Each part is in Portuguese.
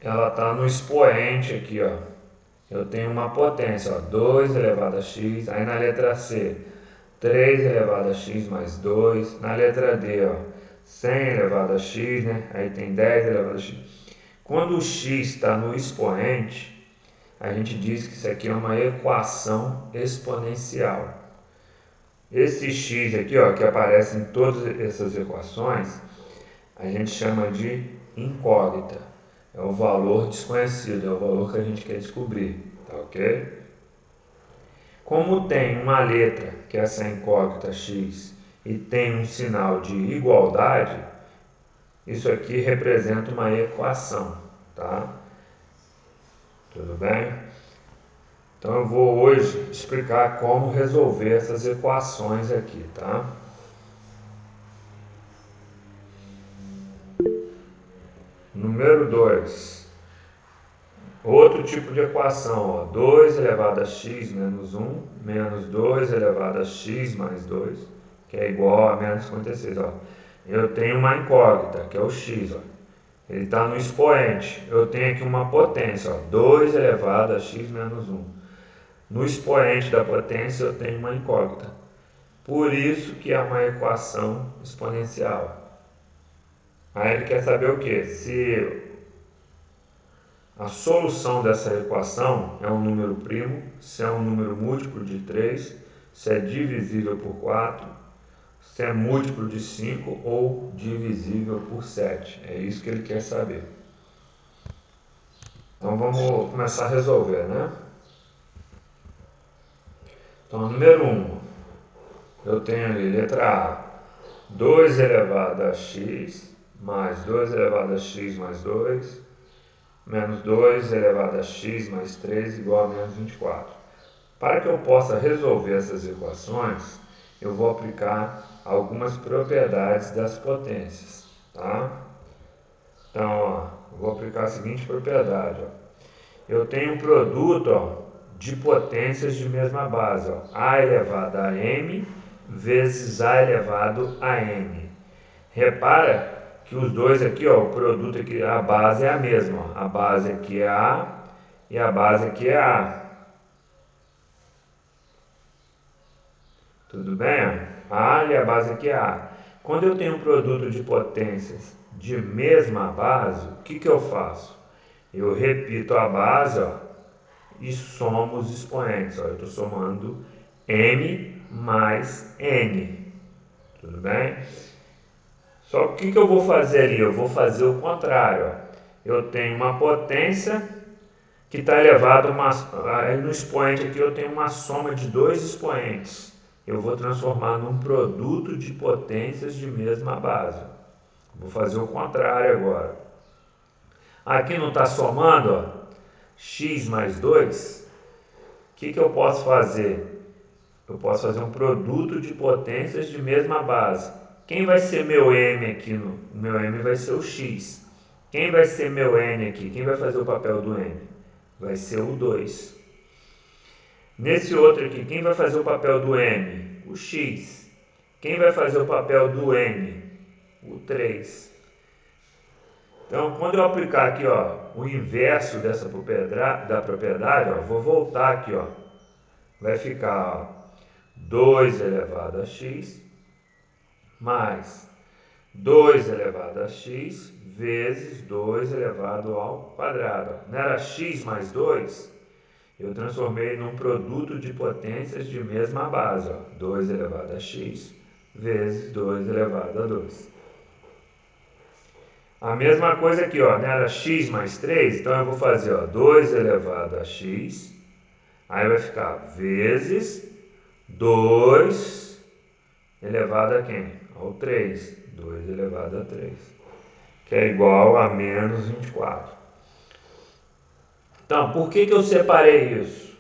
ela está no expoente aqui, ó. Eu tenho uma potência, ó, 2 elevado a x. Aí na letra C, 3 elevado a x mais 2. Na letra D, ó, 100 elevado a x, né? Aí tem 10 elevado a x. Quando o x está no expoente, a gente diz que isso aqui é uma equação exponencial. Esse x aqui, ó, que aparece em todas essas equações, a gente chama de incógnita. É o valor desconhecido, é o valor que a gente quer descobrir, tá ok? Como tem uma letra, que é essa incógnita x, e tem um sinal de igualdade, isso aqui representa uma equação, tá? Tudo bem? Então eu vou hoje explicar como resolver essas equações aqui, tá? Número 2. Outro tipo de equação, ó, 2 elevado a x menos 1 menos 2 elevado a x mais 2, que é igual a menos 56. Ó. Eu tenho uma incógnita, que é o x. Ó. Ele está no expoente. Eu tenho aqui uma potência, ó, 2 elevado a x menos 1. No expoente da potência eu tenho uma incógnita. Por isso que é uma equação exponencial. Aí ele quer saber o quê? Se a solução dessa equação é um número primo, se é um número múltiplo de 3, se é divisível por 4, se é múltiplo de 5 ou divisível por 7. É isso que ele quer saber. Então vamos começar a resolver, né? Então, número 1, eu tenho ali, letra A, 2 elevado a x mais 2 elevado a x mais 2, menos 2 elevado a x mais 3 igual a menos 24. Para que eu possa resolver essas equações, eu vou aplicar algumas propriedades das potências, tá? Então, ó, eu vou aplicar a seguinte propriedade, ó. Eu tenho um produto, ó, de potências de mesma base, ó, a elevado a m vezes a elevado a n. Repara que os dois aqui, ó, o produto aqui, a base é a mesma, ó. A base aqui é A e a base aqui é A. Tudo bem? A e a base aqui é A. Quando eu tenho um produto de potências de mesma base, o que eu faço? Eu repito a base, ó, e somo os expoentes. Ó. Eu estou somando m mais n. Tudo bem? Só que o que eu vou fazer ali? Eu vou fazer o contrário. Ó. Eu tenho uma potência que está elevada aí no expoente aqui eu tenho uma soma de dois expoentes. Eu vou transformar num produto de potências de mesma base. Vou fazer o contrário agora. Aqui não está somando, ó, x mais 2. O que eu posso fazer? Eu posso fazer um produto de potências de mesma base. Quem vai ser meu m aqui? O meu m vai ser o x. Quem vai ser meu n aqui? Quem vai fazer o papel do n? Vai ser o 2. Nesse outro aqui, quem vai fazer o papel do m? O x. Quem vai fazer o papel do n? O 3. Então, quando eu aplicar aqui, ó, o inverso dessa propriedade, ó, vou voltar aqui, ó, vai ficar, ó, 2 elevado a x mais 2 elevado a x vezes 2 elevado ao quadrado. Não era x mais 2? Eu transformei num produto de potências de mesma base, ó, 2 elevado a x vezes 2 elevado a 2. A mesma coisa aqui, ó, não era x mais 3? Então eu vou fazer, ó, 2 elevado a x, aí vai ficar vezes 2 elevado a quem? Ao 3. 2 elevado a 3, que é igual a menos 24. Então, por que eu separei isso?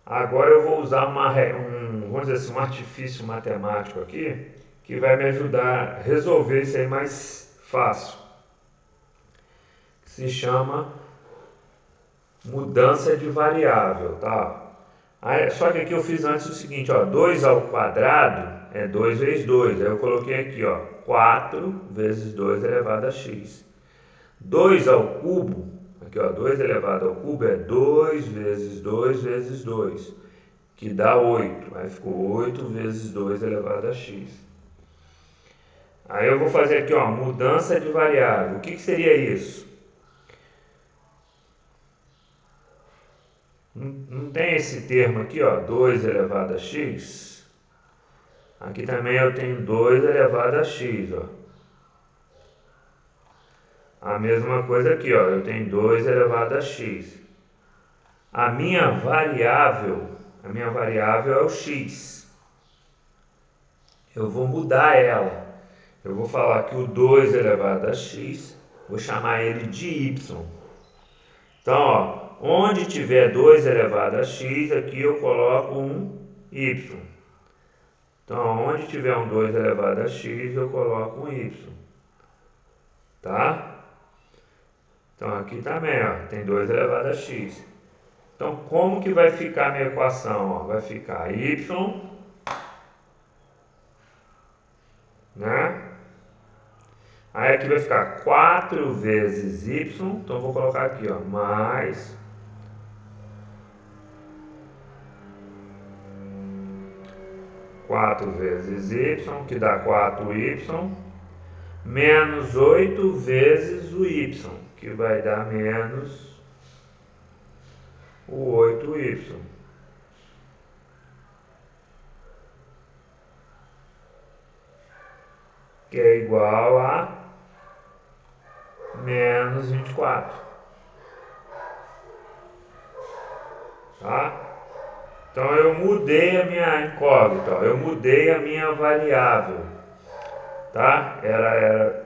Agora eu vou usar vamos dizer assim, um artifício matemático aqui, que vai me ajudar a resolver isso aí mais fácil. Que se chama mudança de variável, tá? Só que aqui eu fiz antes o seguinte, ó, 2 ao quadrado é 2 vezes 2. Aí eu coloquei aqui, ó, 4 vezes 2 elevado a x. 2 ao cubo, aqui ó, 2 elevado ao cubo é 2 vezes 2 vezes 2, que dá 8. Aí ficou 8 vezes 2 elevado a x. Aí eu vou fazer aqui, ó, mudança de variável. O que seria isso? Não tem esse termo aqui, ó, 2 elevado a x? Aqui também eu tenho 2 elevado a x, ó. A mesma coisa aqui, ó, eu tenho 2 elevado a x. A minha variável é o x. Eu vou mudar ela. Eu vou falar que o 2 elevado a x, vou chamar ele de y. Então, ó, onde tiver 2 elevado a x, aqui eu coloco um y. Então, onde tiver um 2 elevado a x, eu coloco um y. Tá? Então, aqui também, ó, tem 2 elevado a x. Então, como que vai ficar a minha equação? Ó? Vai ficar y, né? Aí aqui vai ficar 4 vezes y, então eu vou colocar aqui, ó, mais 4 vezes y, que dá 4y, menos 8 vezes o y, que vai dar menos o 8y. Que é igual a menos 24. Tá? Então eu mudei a minha incógnita, eu mudei a minha variável. Tá?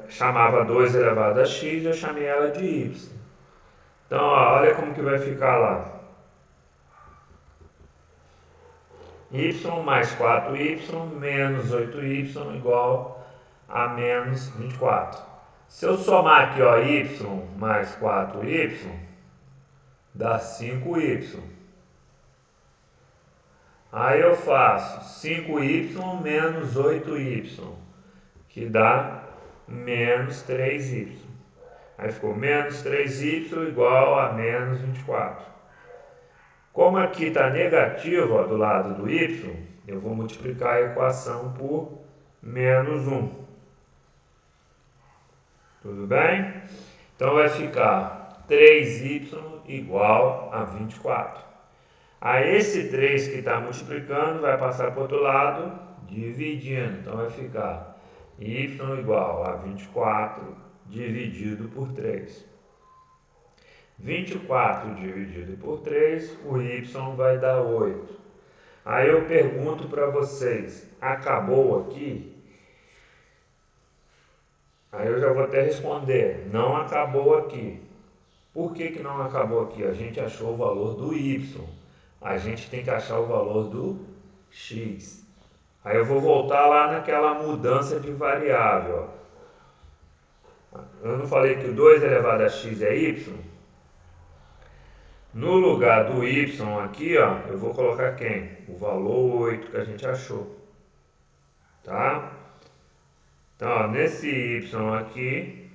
Chamava 2 elevado a x, eu chamei ela de y. Então, ó, olha como que vai ficar lá. Y mais 4y menos 8y igual a menos 24. Se eu somar aqui, ó, y mais 4y, dá 5y. Aí eu faço 5y menos 8y, que dá menos 3y. Aí ficou menos 3y igual a menos 24. Como aqui está negativo, ó, do lado do y, eu vou multiplicar a equação por menos 1. Tudo bem? Então vai ficar 3y igual a 24. Aí esse 3 que está multiplicando vai passar para o outro lado, dividindo. Então vai ficar y igual a 24 dividido por 3. 24 dividido por 3, o y vai dar 8. Aí eu pergunto para vocês, acabou aqui? Aí eu já vou até responder, não acabou aqui. Por que não acabou aqui? A gente achou o valor do y. A gente tem que achar o valor do x. Aí eu vou voltar lá naquela mudança de variável. Eu não falei que o 2 elevado a x é y? No lugar do y aqui, ó, eu vou colocar quem? O valor 8 que a gente achou. Tá? Então, ó, nesse y aqui,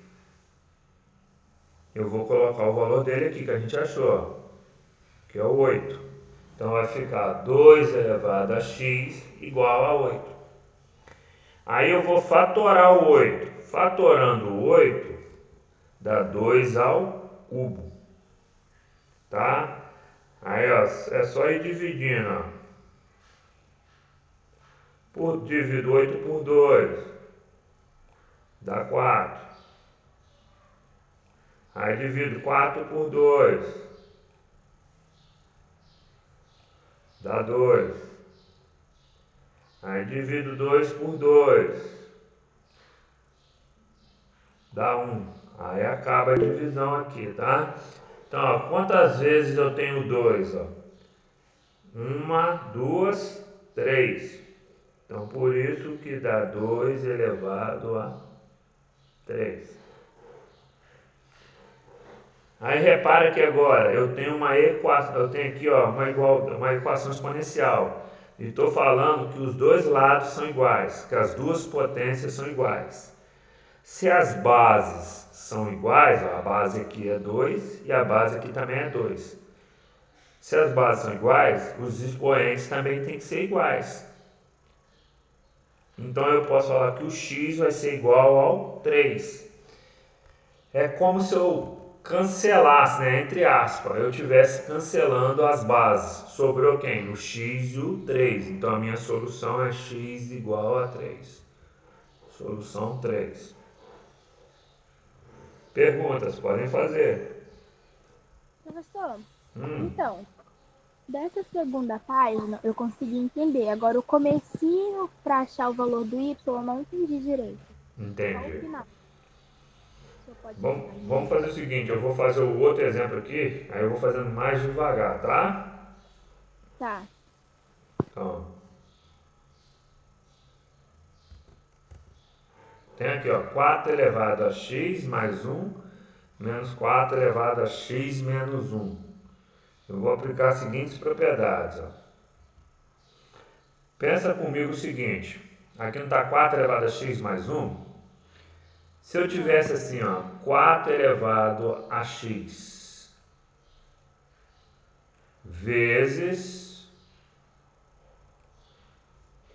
eu vou colocar o valor dele aqui que a gente achou, ó, que é o 8. Então, vai ficar 2 elevado a x igual a 8. Aí eu vou fatorar o 8. Fatorando o 8, dá 2 ao cubo. Tá? Aí, ó, é só ir dividindo, ó. Divido 8 por 2. Dá 4. Aí divido 4 por 2. Dá 2. Aí divido 2 por 2. Dá 1. Aí acaba a divisão aqui, tá? Então, ó, quantas vezes eu tenho 2? 1, 2, 3. Então, por isso que dá 2 elevado a 3. Aí repara que agora eu tenho uma equação, eu tenho aqui, ó, uma equação exponencial. E estou falando que os dois lados são iguais, que as duas potências são iguais. Se as bases são iguais, ó, a base aqui é 2 e a base aqui também é 2. Se as bases são iguais, os expoentes também têm que ser iguais. Então eu posso falar que o x vai ser igual ao 3. É como se eu cancelasse, né, entre aspas, eu estivesse cancelando as bases. Sobrou quem? O x e o 3. Então a minha solução é x igual a 3. Solução 3. Perguntas, podem fazer. Professor, então, dessa segunda página eu consegui entender. Agora o comecinho para achar o valor do y eu não entendi direito. Só o Entendi. final. O senhor pode Bom, explicar de vamos novo? fazer o seguinte, eu vou fazer o outro exemplo aqui, aí eu vou fazendo mais devagar, tá? Tá. Então, tem aqui, ó, 4 elevado a x mais 1 menos 4 elevado a x menos 1. Eu vou aplicar as seguintes propriedades, ó. Pensa comigo o seguinte, aqui não está 4 elevado a x mais 1? Se eu tivesse assim, ó, 4 elevado a x vezes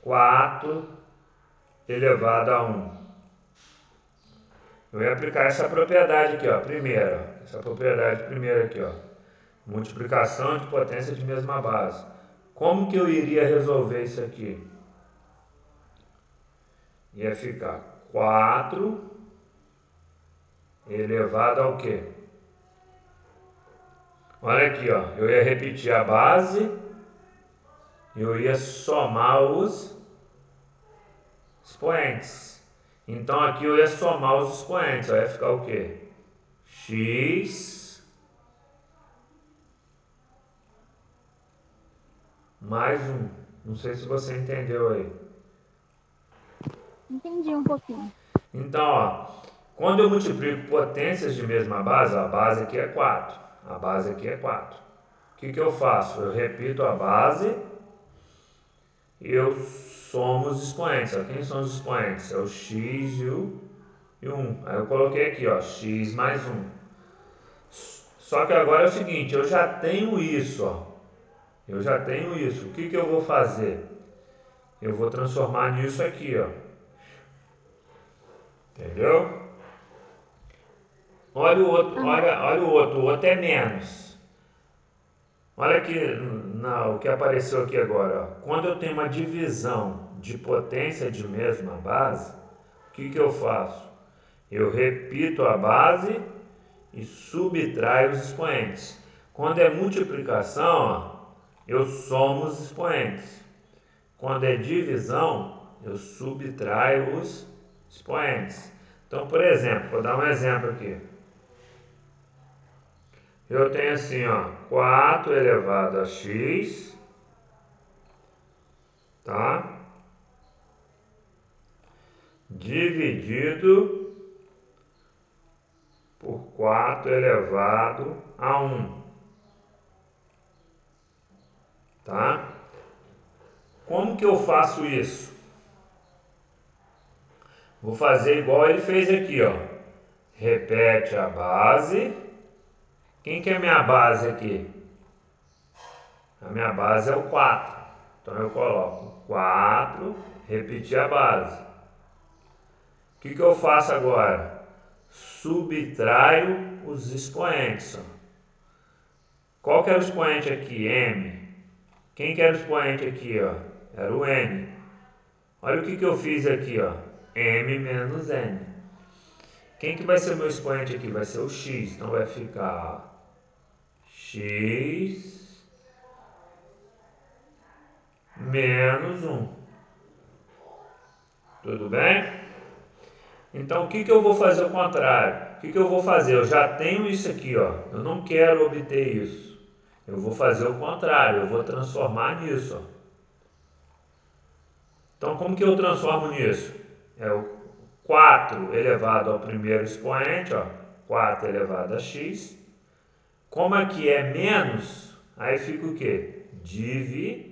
4 elevado a 1. Eu ia aplicar essa propriedade aqui, ó, primeira. Essa propriedade primeira aqui, ó. Multiplicação de potência de mesma base. Como que eu iria resolver isso aqui? Ia ficar 4 elevado ao quê? Olha aqui, ó. Eu ia repetir a base. Eu ia somar os expoentes. Então aqui eu ia somar os expoentes. Ó, ia ficar o quê? X mais 1. Não sei se você entendeu aí. Entendi um pouquinho. Então, ó, quando eu multiplico potências de mesma base, a base aqui é 4. A base aqui é 4. O que eu faço? Eu repito a base e eu somo os expoentes. Ó. Quem são os expoentes? É o x e o 1. Aí eu coloquei aqui, ó, x mais 1. Só que agora é o seguinte, eu já tenho isso, ó. Eu já tenho isso. O que eu vou fazer? Eu vou transformar nisso aqui, ó. Entendeu? Olha o outro, Aham. olha o outro. O outro é menos. Olha aqui o que apareceu aqui agora. Ó. Quando eu tenho uma divisão de potência de mesma base, o que eu faço? Eu repito a base e subtraio os expoentes. Quando é multiplicação, ó, eu somo os expoentes. Quando é divisão, eu subtraio os expoentes. Então, por exemplo, vou dar um exemplo aqui. Eu tenho assim, ó, 4 elevado a x, tá? Dividido por 4 elevado a 1, tá? Como que eu faço isso? Vou fazer igual ele fez aqui, ó. Repete a base. Quem que é a minha base aqui? A minha base é o 4. Então eu coloco 4, repetir a base. O que eu faço agora? Subtraio os expoentes. Ó. Qual que era o expoente aqui? M. Quem que era o expoente aqui? Ó? Era o N. Olha o que eu fiz aqui, ó. M menos N. Quem que vai ser o meu expoente aqui? Vai ser o X. Então vai ficar X menos 1. Tudo bem? Então o que eu vou fazer ao contrário? O que eu vou fazer? Eu já tenho isso aqui, ó. Eu não quero obter isso. Eu vou fazer o contrário. Eu vou transformar nisso, ó. Então como que eu transformo nisso? É o 4 elevado ao primeiro expoente, ó. 4 elevado a x. Como aqui é menos, aí fica o quê? Dividido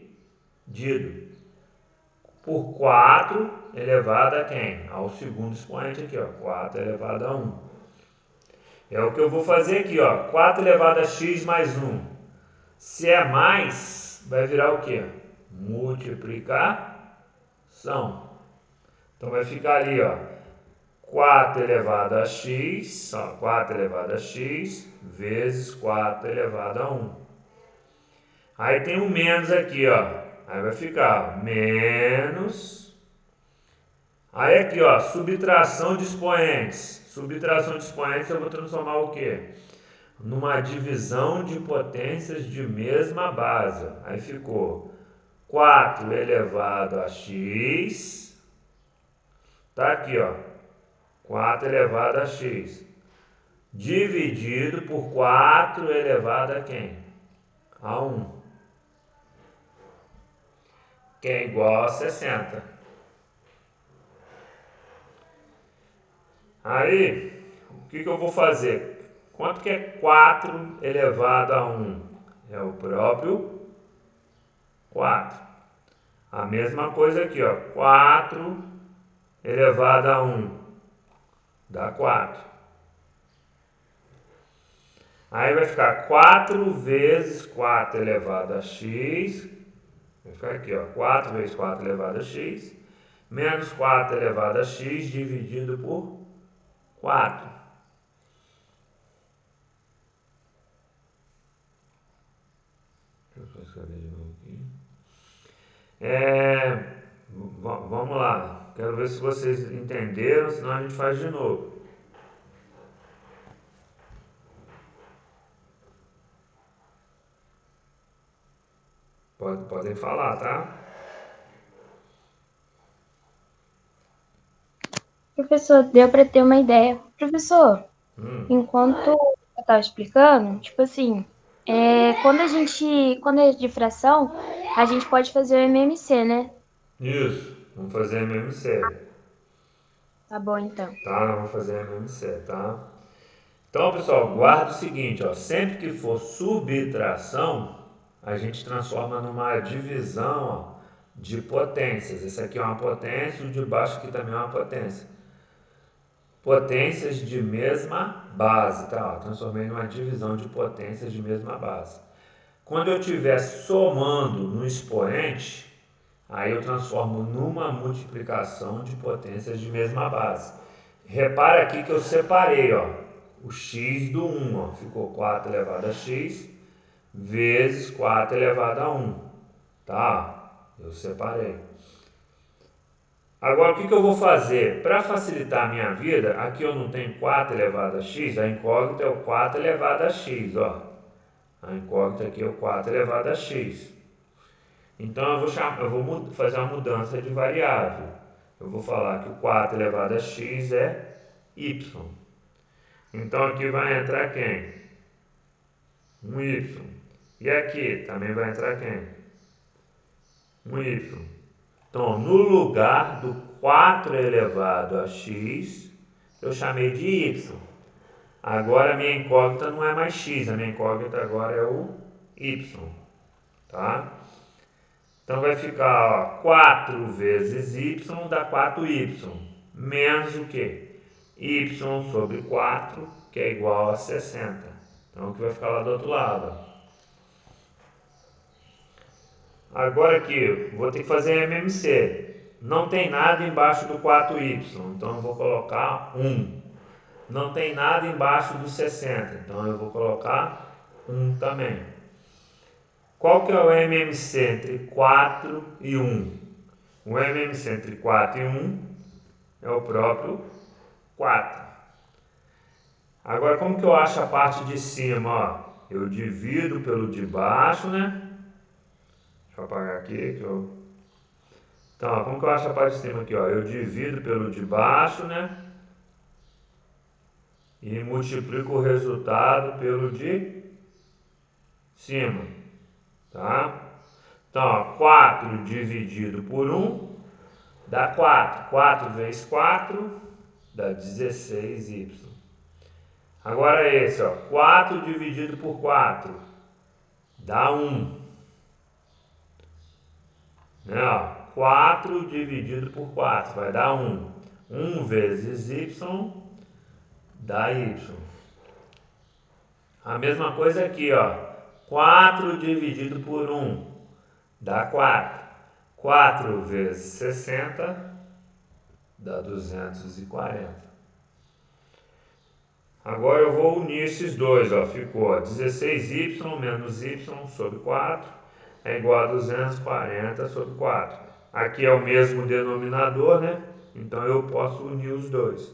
por 4 elevado a quem? Ao segundo expoente aqui, ó. 4 elevado a 1. É o que eu vou fazer aqui, ó. 4 elevado a x mais 1. Se é mais, vai virar o quê? Multiplicação. Então vai ficar ali, ó. 4 elevado a x, ó, 4 elevado a x vezes 4 elevado a 1. Aí tem um menos aqui, ó. Aí vai ficar menos. Aí aqui, ó, subtração de expoentes. Subtração de expoentes eu vou transformar o quê? Numa divisão de potências de mesma base. Aí ficou 4 elevado a x. Tá aqui, ó. 4 elevado a x. Dividido por 4 elevado a quem? A 1. Que é igual a 60. Aí, o que eu vou fazer? Quanto que é 4 elevado a 1? É o próprio 4. A mesma coisa aqui, ó. 4 elevado a 1 dá 4. Aí vai ficar 4 vezes 4 elevado a x. Vai ficar aqui, ó. 4 vezes 4 elevado a x. Menos 4 elevado a x dividido por 4. Deixa eu escrever de novo aqui. Vamos lá. Quero ver se vocês entenderam, senão a gente faz de novo. Podem falar, tá? Professor, deu para ter uma ideia. Professor, enquanto eu estava explicando, tipo assim, quando é de fração, a gente pode fazer o MMC, né? Isso. Vamos fazer MMC. Tá bom, então. Tá? Vamos fazer MMC, tá? Então, pessoal, guarda o seguinte, ó. Sempre que for subtração, a gente transforma numa divisão, ó, de potências. Esse aqui é uma potência, o de baixo aqui também é uma potência. Potências de mesma base, tá? Ó, transformei numa divisão de potências de mesma base. Quando eu estiver somando no expoente, aí eu transformo numa multiplicação de potências de mesma base. Repara aqui que eu separei, ó, o x do 1, ó, ficou 4 elevado a x vezes 4 elevado a 1, tá? Eu separei. Agora, o que eu vou fazer? Para facilitar a minha vida, aqui eu não tenho 4 elevado a x, a incógnita é o 4 elevado a x, ó. A incógnita aqui é o 4 elevado a x. Então, eu vou fazer uma mudança de variável. Eu vou falar que o 4 elevado a x é y. Então, aqui vai entrar quem? Um y. E aqui também vai entrar quem? Um y. Então, no lugar do 4 elevado a x, eu chamei de y. Agora, a minha incógnita não é mais x, a minha incógnita agora é o y. Tá? Então, vai ficar, ó, 4 vezes y dá 4y. Menos o quê? Y sobre 4, que é igual a 60. Então, o que vai ficar lá do outro lado? Agora aqui, vou ter que fazer MMC. Não tem nada embaixo do 4y, então eu vou colocar 1. Não tem nada embaixo do 60, então eu vou colocar 1 também. Qual que é o MMC entre 4 e 1? O MMC entre 4 e 1 é o próprio 4. Agora, como que eu acho a parte de cima? Ó, eu divido pelo de baixo, né? Deixa eu apagar aqui que eu... Então, ó, como que eu acho a parte de cima aqui? Ó? Eu divido pelo de baixo, né? E multiplico o resultado pelo de cima. Tá? Então, ó, 4 dividido por 1 dá 4. 4 vezes 4 dá 16y. Agora esse, ó, 4 dividido por 4 dá 1. Né, ó, 4 dividido por 4 vai dar 1. 1 vezes y dá y. A mesma coisa aqui, ó. 4 dividido por 1 dá 4. 4 vezes 60 dá 240. Agora eu vou unir esses dois, ó. Ficou 16y menos y sobre 4 é igual a 240 sobre 4. Aqui é o mesmo denominador, né? Então eu posso unir os dois.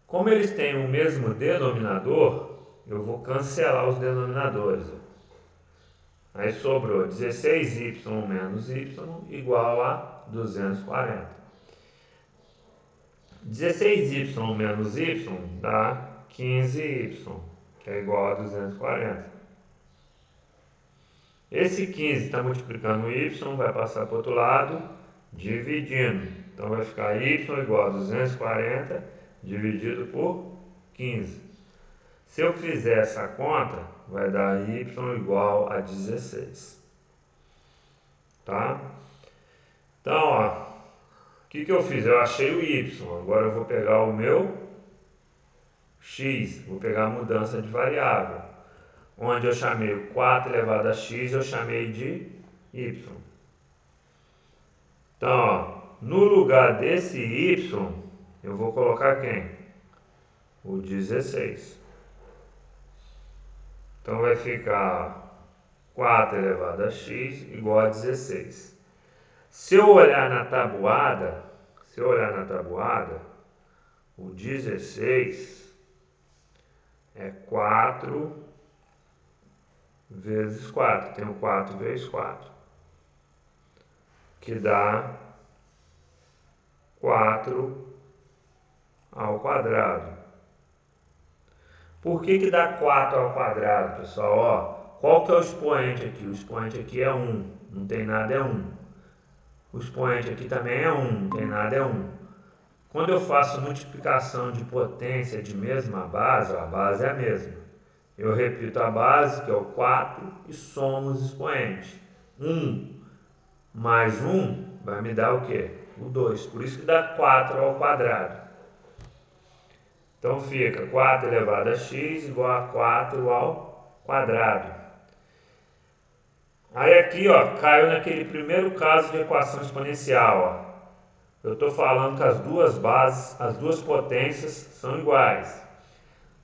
Como eles têm o mesmo denominador, eu vou cancelar os denominadores. Aí sobrou 16y menos y igual a 240. 16y menos y dá 15y, que é igual a 240. Esse 15 está multiplicando o y, vai passar para o outro lado, dividindo. Então vai ficar y igual a 240 dividido por 15. Se eu fizer essa conta, vai dar y igual a 16. Tá? Então, ó, o que eu fiz? Eu achei o y. Agora eu vou pegar o meu x. Vou pegar a mudança de variável. Onde eu chamei o 4 elevado a x, eu chamei de y. Então, ó, no lugar desse y, eu vou colocar quem? O 16. Então vai ficar 4 elevado a x igual a 16. Se eu olhar na tabuada, o 16 é 4 vezes 4. Tem o 4 vezes 4, que dá 4 ao quadrado. Por que dá 4 ao quadrado, pessoal? Ó, qual que é o expoente aqui? O expoente aqui é 1, não tem nada, é 1. O expoente aqui também é 1, não tem nada, é 1. Quando eu faço multiplicação de potência de mesma base, ó, a base é a mesma. Eu repito a base, que é o 4, e somo os expoentes. 1 mais 1 vai me dar o quê? O 2. Por isso que dá 4 ao quadrado. Então fica 4 elevado a x igual a 4 ao quadrado. Aí aqui, ó, caiu naquele primeiro caso de equação exponencial, ó. Eu estou falando que as duas bases, as duas potências são iguais.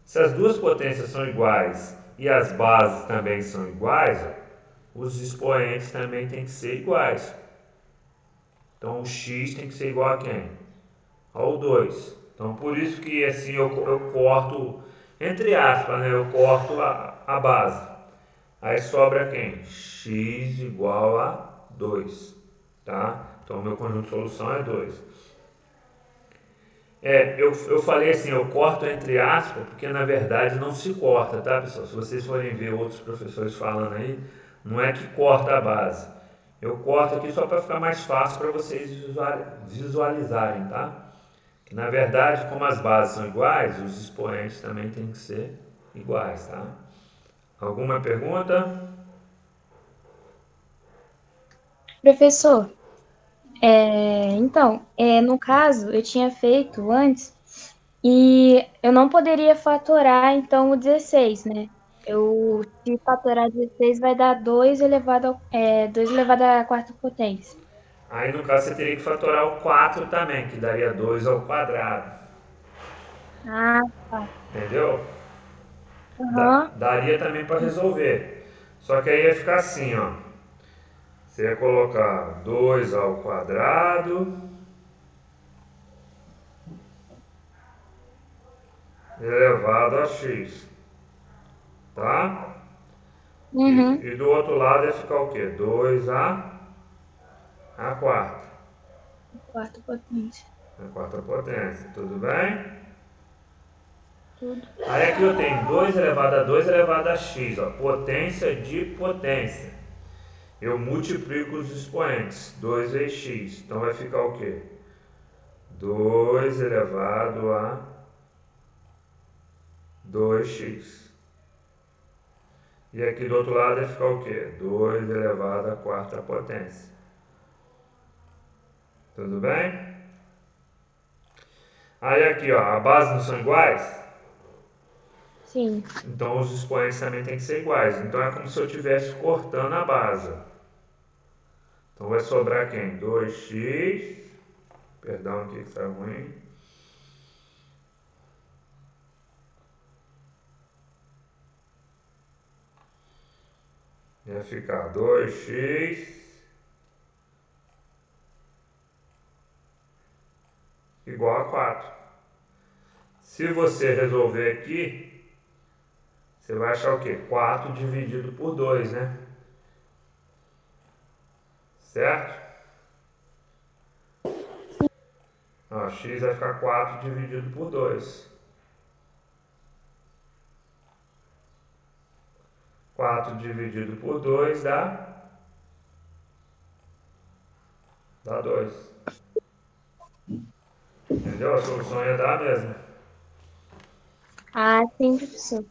Se as duas potências são iguais e as bases também são iguais, ó, os expoentes também têm que ser iguais. Então o x tem que ser igual a quem? Ao 2. Então por isso que assim eu corto, entre aspas, né, eu corto a base. Aí sobra quem? X igual a 2. Tá? Então o meu conjunto de solução é 2. Eu falei assim, eu corto entre aspas, porque na verdade não se corta, tá, pessoal? Se vocês forem ver outros professores falando aí, não é que corta a base. Eu corto aqui só para ficar mais fácil para vocês visualizarem, tá? Que na verdade, como as bases são iguais, os expoentes também têm que ser iguais, tá? Alguma pergunta? Professor, então, no caso, eu tinha feito antes e eu não poderia fatorar, então, o 16, né? Se fatorar 16 vai dar 2 elevado à quarta potência. Aí no caso você teria que fatorar o 4 também, que daria 2 ao quadrado. Ah, tá. Entendeu? Aham. Daria também para resolver. Só que aí ia ficar assim, ó. Você ia colocar 2 ao quadrado elevado a x. Tá? Uhum. E do outro lado ia ficar o quê? 2 a quarta. Quarta potência. A quarta potência. Tudo bem? Tudo. Aí aqui eu tenho 2 elevado a 2 elevado a x. Ó, potência de potência. Eu multiplico os expoentes. 2 vezes x. Então vai ficar o quê? 2 elevado a 2x. E aqui do outro lado vai ficar o quê? 2 elevado à quarta potência. Tudo bem? Aí aqui, ó, a base não são iguais? Sim. Então os expoentes também têm que ser iguais. Então é como se eu estivesse cortando a base. Então vai sobrar quem? 2x. Perdão aqui que está ruim. Vai ficar 2x igual a 4. Se você resolver aqui, você vai achar o quê? 4 dividido por 2, né? Certo? Ó, x vai ficar 4 dividido por 2. 4 dividido por 2 dá 2. Entendeu? A solução ia dar a mesma. Ah, sim, professor.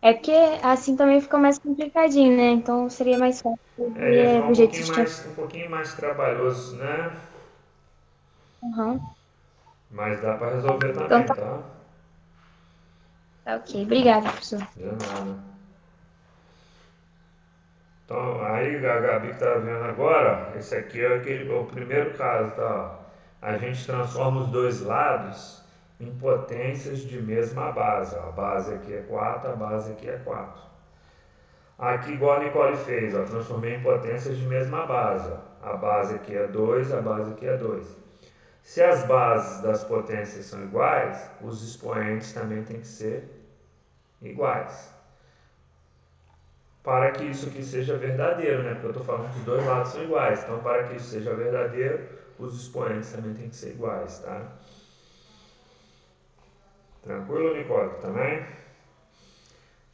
É porque assim também fica mais complicadinho, né? Então seria mais fácil Ia ficar do jeito que você tinha. um pouquinho mais trabalhoso, né? Uhum. Mas dá para resolver Então também, tá, tá? tá ok. Obrigada, professor. De nada. Então, aí a Gabi que tá vendo agora, esse aqui é o primeiro caso, tá? A gente transforma os dois lados em potências de mesma base. Ó. A base aqui é 4, a base aqui é 4. Aqui, igual a Nicole fez, ó, transformei em potências de mesma base. Ó. A base aqui é 2, a base aqui é 2. Se as bases das potências são iguais, os expoentes também têm que ser iguais. Para que isso aqui seja verdadeiro, né? Porque eu estou falando que os dois lados são iguais. Então, para que isso seja verdadeiro, os expoentes também têm que ser iguais, tá? Tranquilo, Nicole, também?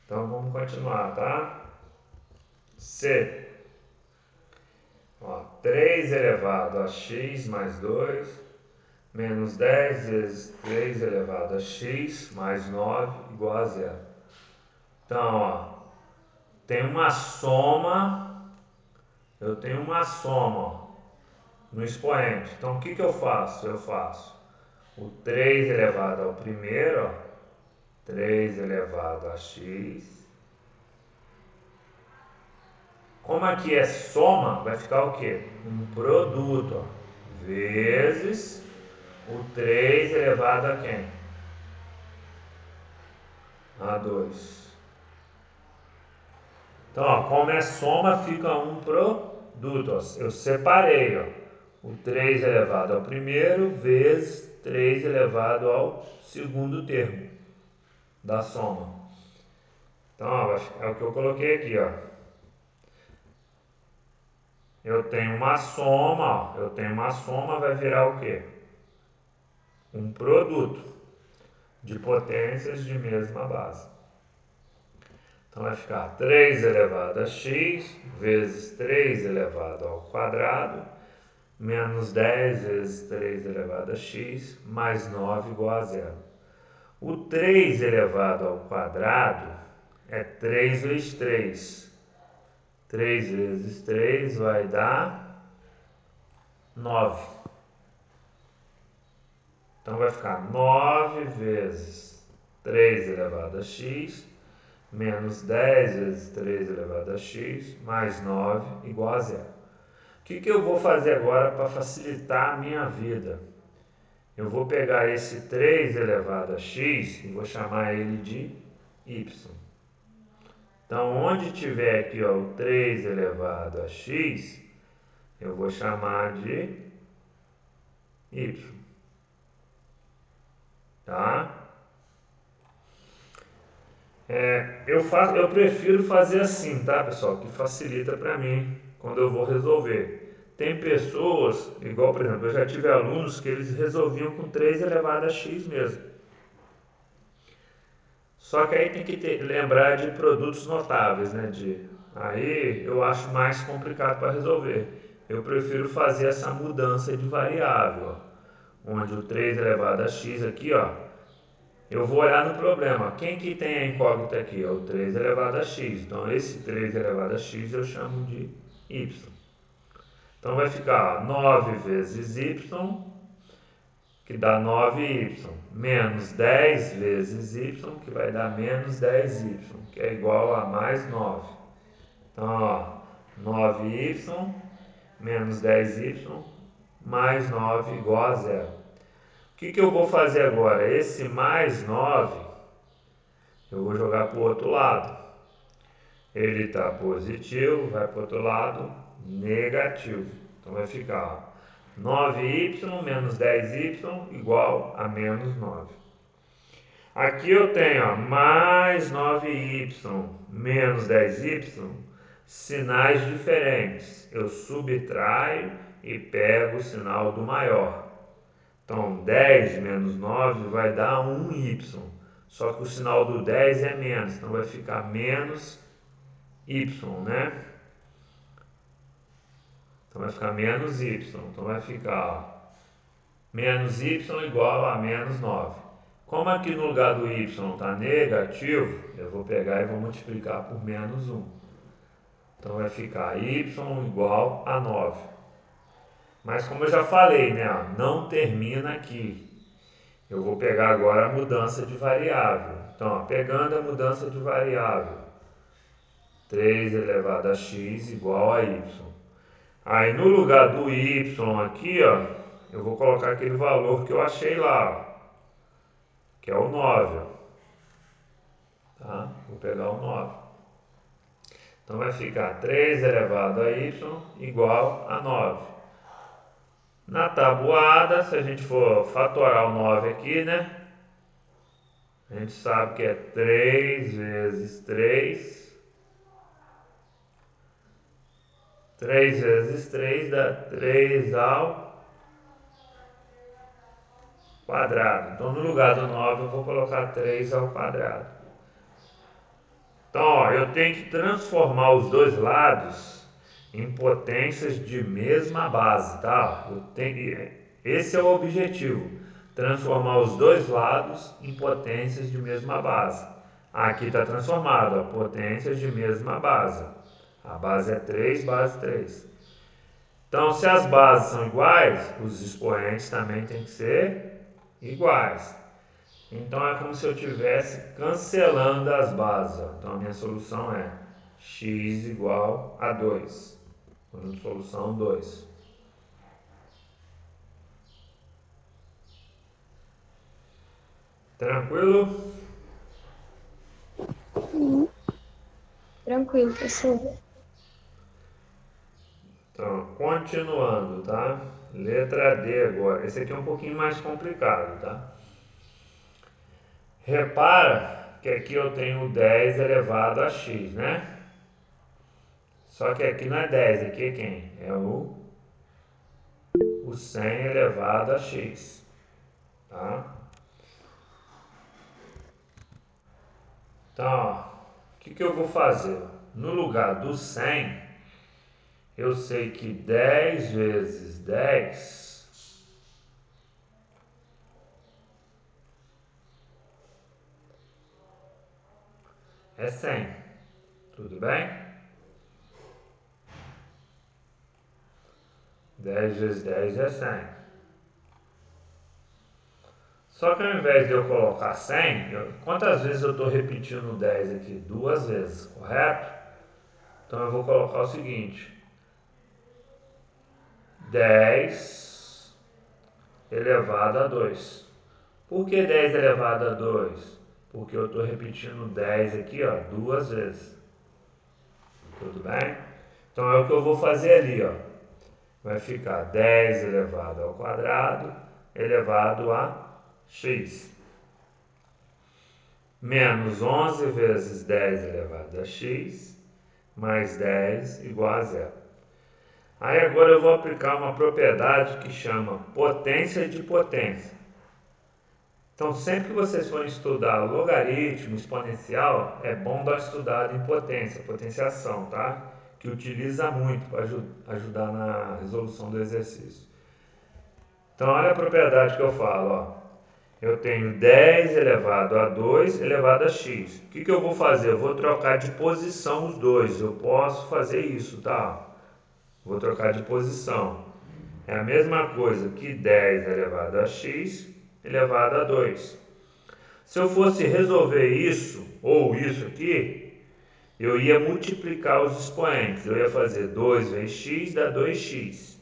Então, vamos continuar, tá? C. Ó, 3 elevado a x mais 2, menos 10 vezes 3 elevado a x mais 9 igual a zero. Então, ó, tem uma soma, eu tenho uma soma, ó, no expoente. Então, o que eu faço? Eu faço o 3 elevado ao primeiro, ó, 3 elevado a x. Como aqui é soma, vai ficar o quê? Um produto, ó, vezes o 3 elevado a quem? A 2. Então, ó, como é soma, fica um produto. Ó. Eu separei, ó, o 3 elevado ao primeiro vezes 3 elevado ao segundo termo da soma. Então, ó, é o que eu coloquei aqui, ó. Eu tenho uma soma, ó. Eu tenho uma soma, vai virar o quê? Um produto de potências de mesma base. Então vai ficar 3 elevado a x vezes 3 elevado ao quadrado menos 10 vezes 3 elevado a x mais 9 igual a zero. O 3 elevado ao quadrado é 3 vezes 3. 3 vezes 3 vai dar 9. Então vai ficar 9 vezes 3 elevado a x menos 10 vezes 3 elevado a x mais 9 igual a zero. O que eu vou fazer agora para facilitar a minha vida? Eu vou pegar esse 3 elevado a x e vou chamar ele de y. Então, onde tiver aqui ó, o 3 elevado a x, eu vou chamar de y. Tá? Eu prefiro fazer assim, tá, pessoal? Que facilita para mim quando eu vou resolver. Tem pessoas, igual por exemplo, eu já tive alunos que eles resolviam com 3 elevado a x mesmo. Só que aí tem que lembrar de produtos notáveis, né? Aí eu acho mais complicado para resolver. Eu prefiro fazer essa mudança de variável, ó, onde o 3 elevado a x aqui, ó, eu vou olhar no problema. Quem que tem a incógnita aqui? É o 3 elevado a x. Então, esse 3 elevado a x eu chamo de y. Então, vai ficar ó, 9 vezes y que dá 9y, menos 10 vezes y, que vai dar menos 10y, que é igual a mais 9. Então, ó, 9y menos 10y mais 9 igual a 0. O que eu vou fazer agora? Esse mais 9, eu vou jogar para o outro lado. Ele está positivo, vai para o outro lado, negativo. Então vai ficar 9y menos 10y igual a menos 9. Aqui eu tenho ó, mais 9y menos 10y, sinais diferentes. Eu subtraio e pego o sinal do maior. Então 10 menos 9 vai dar 1y. Só que o sinal do 10 é menos, então vai ficar menos y, né? Então vai ficar menos y. Então vai ficar ó, menos y igual a menos 9. Como aqui no lugar do y está negativo, eu vou pegar e vou multiplicar por menos 1. Então vai ficar y igual a 9. Mas como eu já falei, né, ó, não termina aqui. Eu vou pegar agora a mudança de variável. Então, ó, pegando a mudança de variável, 3 elevado a x igual a y. Aí no lugar do y aqui, ó, eu vou colocar aquele valor que eu achei lá, ó, que é o 9. Ó. Tá? Vou pegar o 9. Então vai ficar 3 elevado a y igual a 9. Na tabuada, se a gente for fatorar o 9 aqui, né? A gente sabe que é 3 vezes 3. 3 vezes 3 dá 3 ao quadrado. Então, no lugar do 9, eu vou colocar 3 ao quadrado. Então, ó, eu tenho que transformar os dois lados em potências de mesma base, tá? Esse é o objetivo, transformar os dois lados em potências de mesma base. Aqui está transformado, ó, potências de mesma base. A base é 3, base 3. Então, se as bases são iguais, os expoentes também têm que ser iguais. Então, é como se eu estivesse cancelando as bases. Ó. Então, a minha solução é x igual a 2. Solução 2. Tranquilo? Sim. Tranquilo, professor. Então, continuando, tá? Letra D agora. Esse aqui é um pouquinho mais complicado, tá? Repara que aqui eu tenho 10 elevado a x, né? Só que aqui não é 10, aqui é quem? É o 100 elevado a x, tá? Então, ó, o que eu vou fazer? No lugar do 100, eu sei que 10 vezes 10 é 100, tudo bem? 10 vezes 10 é 100. Só que ao invés de eu colocar 100, quantas vezes eu estou repetindo 10 aqui? 2 vezes, correto? Então eu vou colocar o seguinte: 10 elevado a 2. Por que 10 elevado a 2? Porque eu estou repetindo 10 aqui, ó, 2 vezes. Tudo bem? Então é o que eu vou fazer ali, ó. Vai ficar 10 elevado ao quadrado elevado a x. Menos 11 vezes 10 elevado a x, mais 10 igual a 0. Aí agora eu vou aplicar uma propriedade que chama potência de potência. Então, sempre que vocês forem estudar logaritmo, exponencial, é bom dar estudado em potência, potenciação, tá? Que utiliza muito para ajudar na resolução do exercício. Então, olha a propriedade que eu falo, ó. Eu tenho 10 elevado a 2 elevado a x. O que eu vou fazer? Eu vou trocar de posição os dois. Eu posso fazer isso, tá? Vou trocar de posição. é a mesma coisa que 10 elevado a x elevado a 2. Se eu fosse resolver isso, ou isso aqui, eu ia multiplicar os expoentes. Eu ia fazer 2 vezes x dá 2x.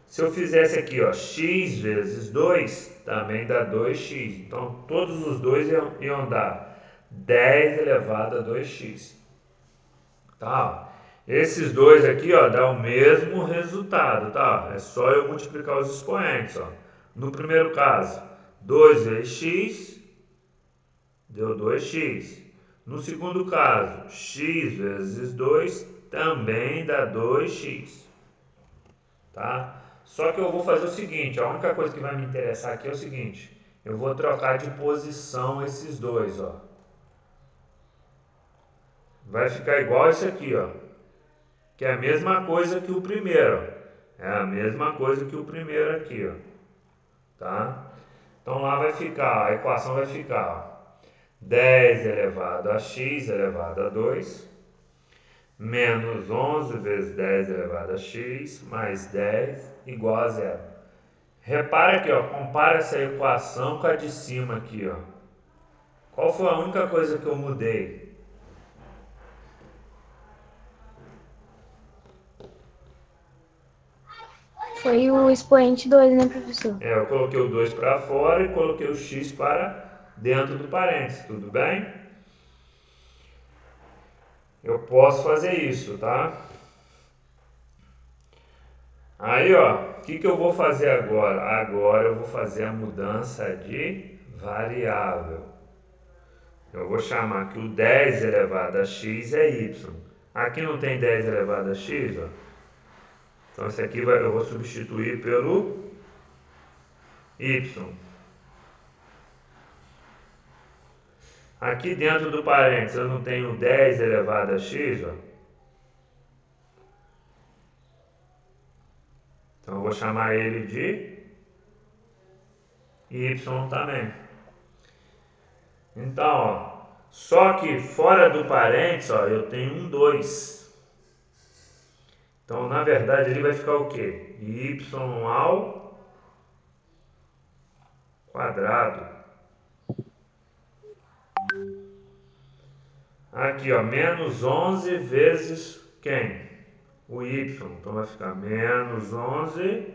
Se eu fizesse aqui, ó, x vezes 2, também dá 2x. Então, todos os dois iam dar 10 elevado a 2x. Tá? Esses dois aqui, ó, dá o mesmo resultado, tá? É só eu multiplicar os expoentes, ó. No primeiro caso, 2 vezes x deu 2x. No segundo caso, x vezes 2 também dá 2x. Tá? Só que eu vou fazer o seguinte, a única coisa que vai me interessar aqui é o seguinte, eu vou trocar de posição esses dois, ó. Vai ficar igual esse aqui, ó, que é a mesma coisa que o primeiro. É a mesma coisa que o primeiro aqui, ó. Tá? Então lá vai ficar, a equação vai ficar, ó, 10 elevado a x elevado a 2 menos 11 vezes 10 elevado a x mais 10 igual a zero. Repara aqui, ó, compara essa equação com a de cima aqui, ó. Qual foi a única coisa que eu mudei? Foi o expoente 2, né, professor? Eu coloquei o 2 para fora e coloquei o x para dentro do parênteses, tudo bem? Eu posso fazer isso, tá? Aí, ó, o que eu vou fazer agora? Agora eu vou fazer a mudança de variável. Eu vou chamar que o 10 elevado a x é y. Aqui não tem 10 elevado a x, ó. Então, esse aqui eu vou substituir pelo y. Aqui dentro do parênteses eu não tenho 10 elevado a x, ó. Então eu vou chamar ele de y também. Então, ó, só que fora do parênteses, ó, eu tenho um 2. Então, na verdade, ele vai ficar o quê? Y ao quadrado. Aqui, ó, menos 11 vezes quem? O y. Então, vai ficar menos 11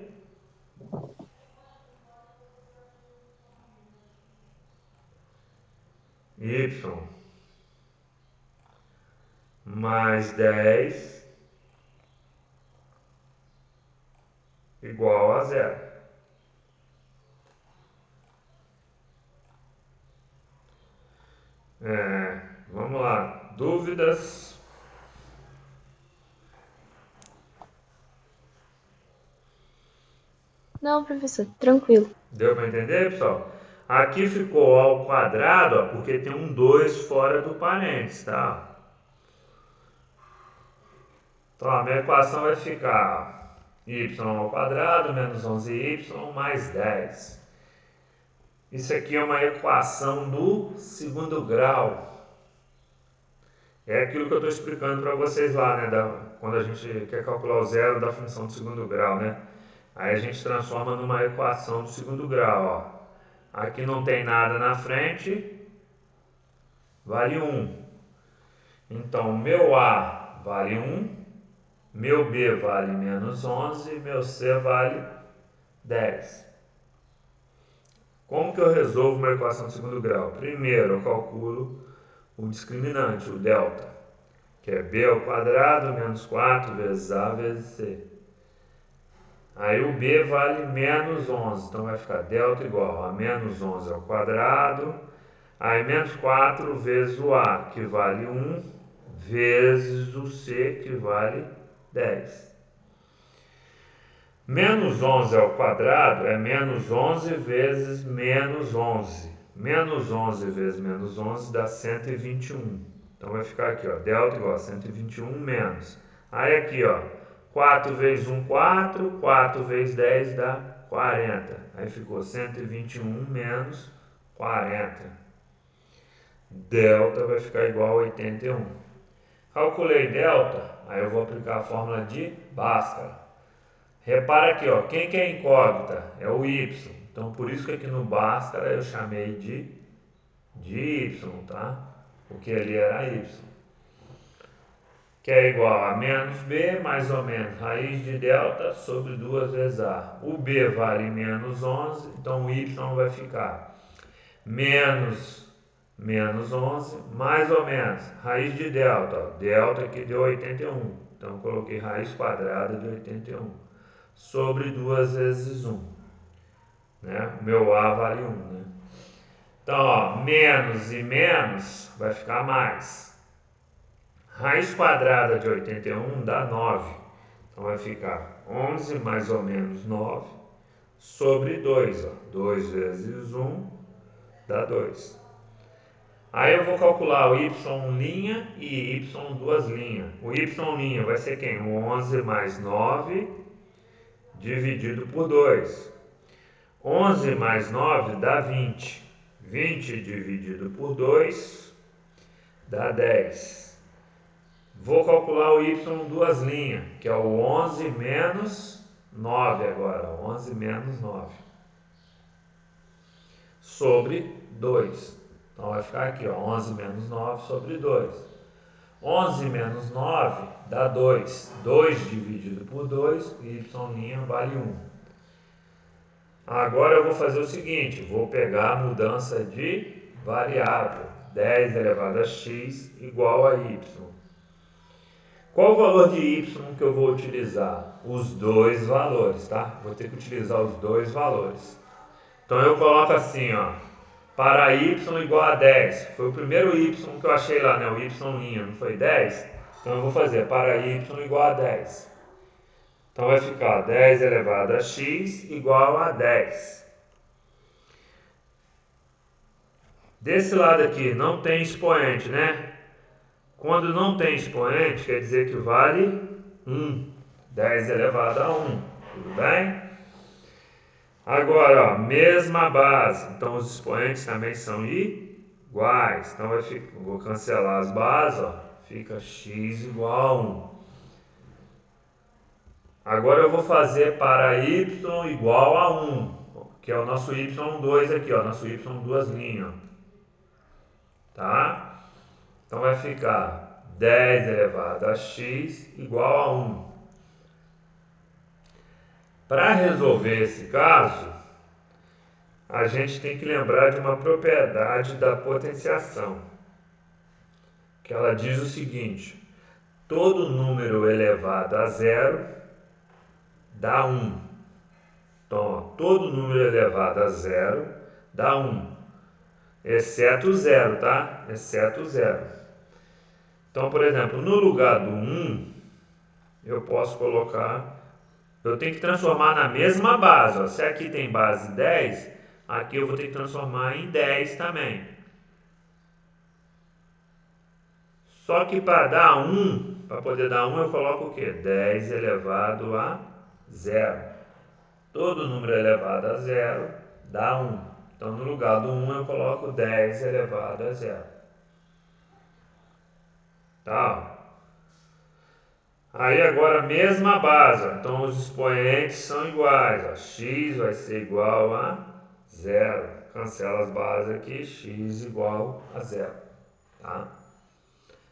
y mais 10 igual a zero. Vamos lá. Dúvidas? Não, professor, tranquilo. Deu para entender, pessoal? Aqui ficou ao quadrado, ó, porque tem um 2 fora do parênteses, tá? Então, a minha equação vai ficar y ao quadrado menos 11y mais 10. Isso aqui é uma equação do segundo grau. É aquilo que eu estou explicando para vocês lá, né? Quando a gente quer calcular o zero da função do segundo grau, né? Aí a gente transforma numa equação do segundo grau, ó. Aqui não tem nada na frente, vale 1. Então, meu A vale 1, meu B vale menos 11, meu C vale 10. Como que eu resolvo uma equação de segundo grau? Primeiro, eu calculo o discriminante, o delta, que é B ao quadrado menos 4 vezes A vezes C. Aí o B vale menos 11, então vai ficar delta igual a menos 11 ao quadrado, aí menos 4 vezes o A, que vale 1, vezes o C, que vale 10. Menos 11 ao quadrado é menos 11 vezes menos 11. Menos 11 vezes menos 11 dá 121. Então vai ficar aqui, ó, delta igual a 121 menos. Aí aqui, ó, 4 vezes 1, 4. 4 vezes 10 dá 40. Aí ficou 121 menos 40. Delta vai ficar igual a 81. Calculei delta, aí eu vou aplicar a fórmula de Bhaskara. Repara aqui, ó, quem que é incógnita? É o y. Então, por isso que aqui no Bhaskara eu chamei de y, tá? Porque ali era y. Que é igual a menos b mais ou menos raiz de delta sobre 2 vezes a. O b vale menos 11, então o y vai ficar menos 11 mais ou menos raiz de delta. Ó, delta aqui deu 81, então eu coloquei raiz quadrada de 81 sobre 2 vezes 1. Né? O meu a vale 1. Né? Então, ó, menos e menos vai ficar mais. Raiz quadrada de 81 dá 9. Então vai ficar 11 mais ou menos 9 sobre 2. Ó. 2 vezes 1 dá 2. Aí eu vou calcular o y' e y duas linhas. O y' vai ser quem? O 11 mais 9 dividido por 2. 11 mais 9 dá 20. 20 dividido por 2 dá 10. Vou calcular o y duas linhas, que é o 11 menos 9 agora. 11 menos 9. Sobre 2. Então vai ficar aqui, ó, 11 menos 9 sobre 2. 11 menos 9 dá 2. 2 dividido por 2, y' vale 1. Agora eu vou fazer o seguinte, vou pegar a mudança de variável. 10 elevado a x igual a y. Qual o valor de y que eu vou utilizar? Os dois valores, tá? Vou ter que utilizar os dois valores. Então eu coloco assim, ó, para y igual a 10. Foi o primeiro y que eu achei lá, né? O y', não foi 10? Então eu vou fazer para y igual a 10. Então vai ficar 10 elevado a x igual a 10. Desse lado aqui não tem expoente, né? Quando não tem expoente, quer dizer que vale 1. 10 elevado a 1. Tudo bem? Agora, ó, mesma base. Então, os expoentes também são iguais. Então, vou cancelar as bases. Ó, fica x igual a 1. Agora, eu vou fazer para y igual a 1. Que é o nosso y2 aqui. Ó, nosso y duas linhas. Tá? Então, vai ficar 10 elevado a x igual a 1. Para resolver esse caso, a gente tem que lembrar de uma propriedade da potenciação, que ela diz o seguinte: todo número elevado a zero dá 1. Então, ó, todo número elevado a zero dá 1, exceto zero, tá? Exceto zero. Então, por exemplo, no lugar do 1, eu posso colocar... Eu tenho que transformar na mesma base. Ó. Se aqui tem base 10, aqui eu vou ter que transformar em 10 também. Só que para dar 1, para poder dar 1, eu coloco o quê? 10 elevado a 0. Todo número elevado a 0 dá 1. Então, no lugar do 1, eu coloco 10 elevado a 0. Tá? Aí agora a mesma base, então os expoentes são iguais, ó. X vai ser igual a 0, cancela as bases aqui, x igual a 0, tá?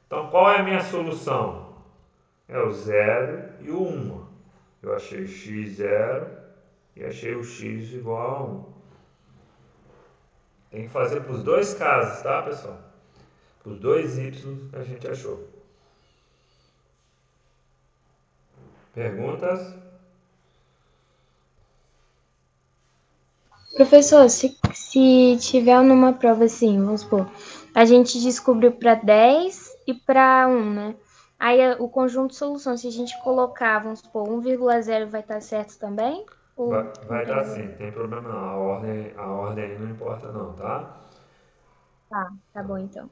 Então qual é a minha solução? É o 0 e o 1, eu achei x0 e achei o x igual a 1. Tem que fazer para os dois casos, tá, pessoal? Para os dois y que a gente achou. Perguntas? Professor, se tiver numa prova assim, vamos supor, a gente descobriu para 10 e para 1, né? Aí o conjunto de soluções, se a gente colocar, vamos supor, 1,0 vai estar certo também? Ou Vai dar sim, não tem problema não. A ordem aí não importa não, tá? Tá bom então.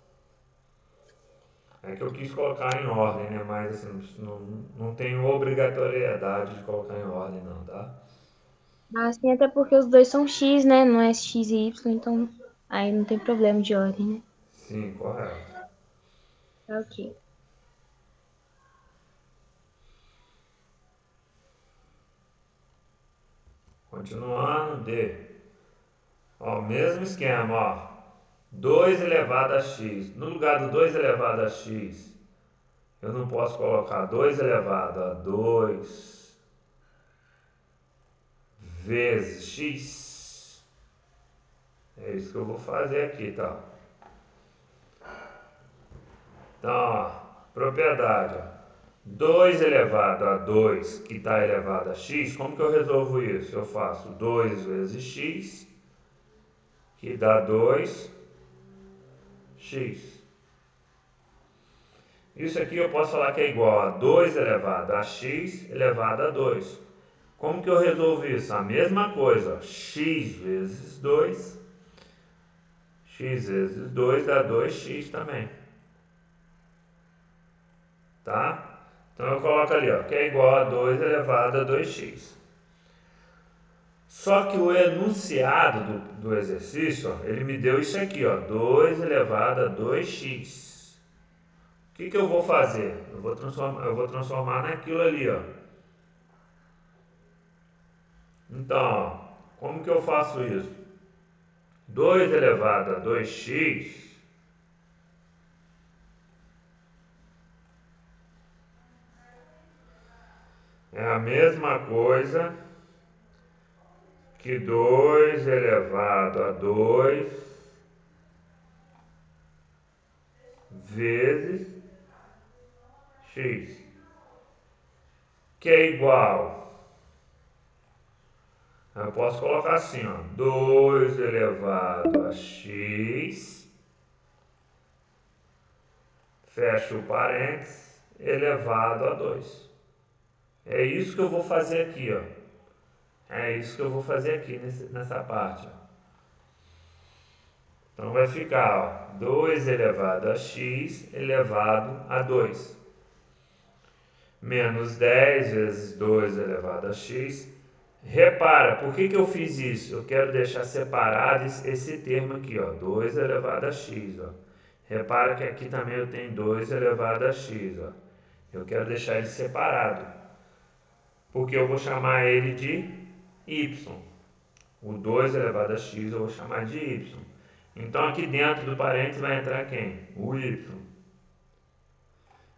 É que eu quis colocar em ordem, né? Mas assim, não tem obrigatoriedade de colocar em ordem não, tá? Assim, até porque os dois são x, né? Não é x e y, então aí não tem problema de ordem, né? Sim, correto. Ok. Continuando, D. Ó, mesmo esquema, ó. 2 elevado a x. No lugar do 2 elevado a x, eu não posso colocar 2 elevado a 2 vezes x. É isso que eu vou fazer aqui, tá? Então, ó, propriedade, ó. 2 elevado a 2 que está elevado a x, como que eu resolvo isso? Eu faço 2 vezes x, que dá 2x. Isso aqui eu posso falar que é igual a 2 elevado a x elevado a 2. Como que eu resolvo isso? A mesma coisa, ó, x vezes 2. X vezes 2 dá 2x também. Tá? Então eu coloco ali, ó, que é igual a 2 elevado a 2x. Só que o enunciado do exercício, ó, ele me deu isso aqui, ó, 2 elevado a 2x. O que eu vou fazer? Eu vou transformar naquilo ali, ó. Então, ó, como que eu faço isso? 2 elevado a 2x é a mesma coisa que 2 elevado a 2 vezes x, que é igual. Eu posso colocar assim, ó, 2 elevado a x, fecha o parênteses, elevado a 2. É isso que eu vou fazer aqui, ó. É isso que eu vou fazer aqui nessa parte, ó. Então vai ficar, ó, 2 elevado a x elevado a 2. Menos 10 vezes 2 elevado a x. Repara, por que eu fiz isso? Eu quero deixar separado esse termo aqui, ó, 2 elevado a x. Ó. Repara que aqui também eu tenho 2 elevado a x. Ó. Eu quero deixar ele separado, porque eu vou chamar ele de y. O 2 elevado a x eu vou chamar de y. Então aqui dentro do parênteses vai entrar quem? O y.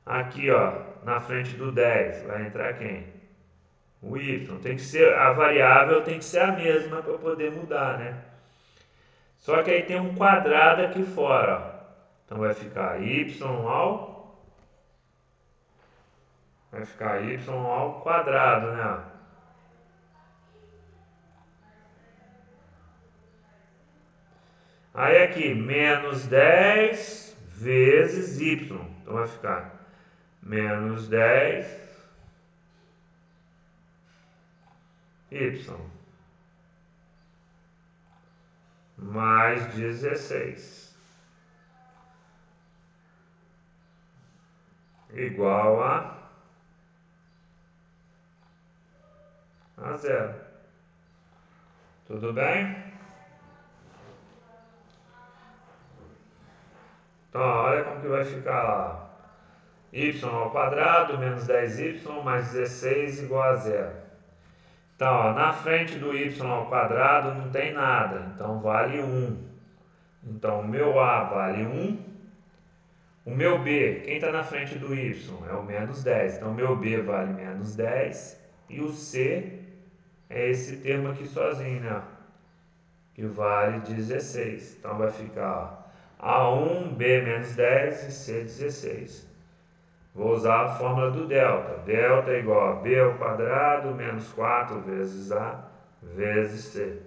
Aqui, ó, na frente do 10 vai entrar quem? O y. Tem que ser, a variável tem que ser a mesma para poder mudar, né? Só que aí tem um quadrado aqui fora, ó. Então vai ficar y ao quadrado, né? Aí aqui, menos 10 vezes y. Então vai ficar menos 10 y mais 16 igual a zero. Tudo bem? Então, olha como que vai ficar lá. Y ao quadrado menos 10y mais 16 igual a zero. Então, ó, na frente do y ao quadrado não tem nada, então vale 1. Então, o meu a vale 1. O meu b, quem está na frente do y? É o menos 10. Então, o meu b vale menos 10. E o c é esse termo aqui sozinho, né? Que vale 16. Então, vai ficar A1, B menos 10 e C 16. Vou usar a fórmula do delta. Delta é igual a B ao quadrado menos 4 vezes A vezes C.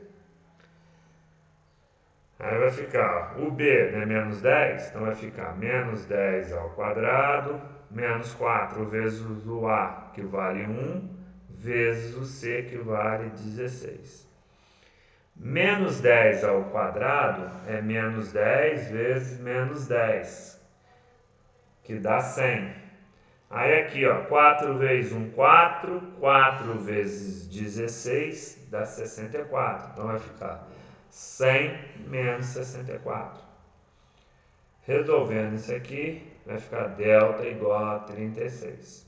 Aí vai ficar, o B, né, menos 10, então vai ficar menos 10 ao quadrado, menos 4 vezes o A, que vale 1, vezes o C, que vale 16. Menos 10 ao quadrado é menos 10 vezes menos 10, que dá 100. Aí aqui, ó, 4 vezes 1, 4, 4 vezes 16 dá 64. Então vai ficar 100 menos 64. Resolvendo isso aqui, vai ficar delta igual a 36.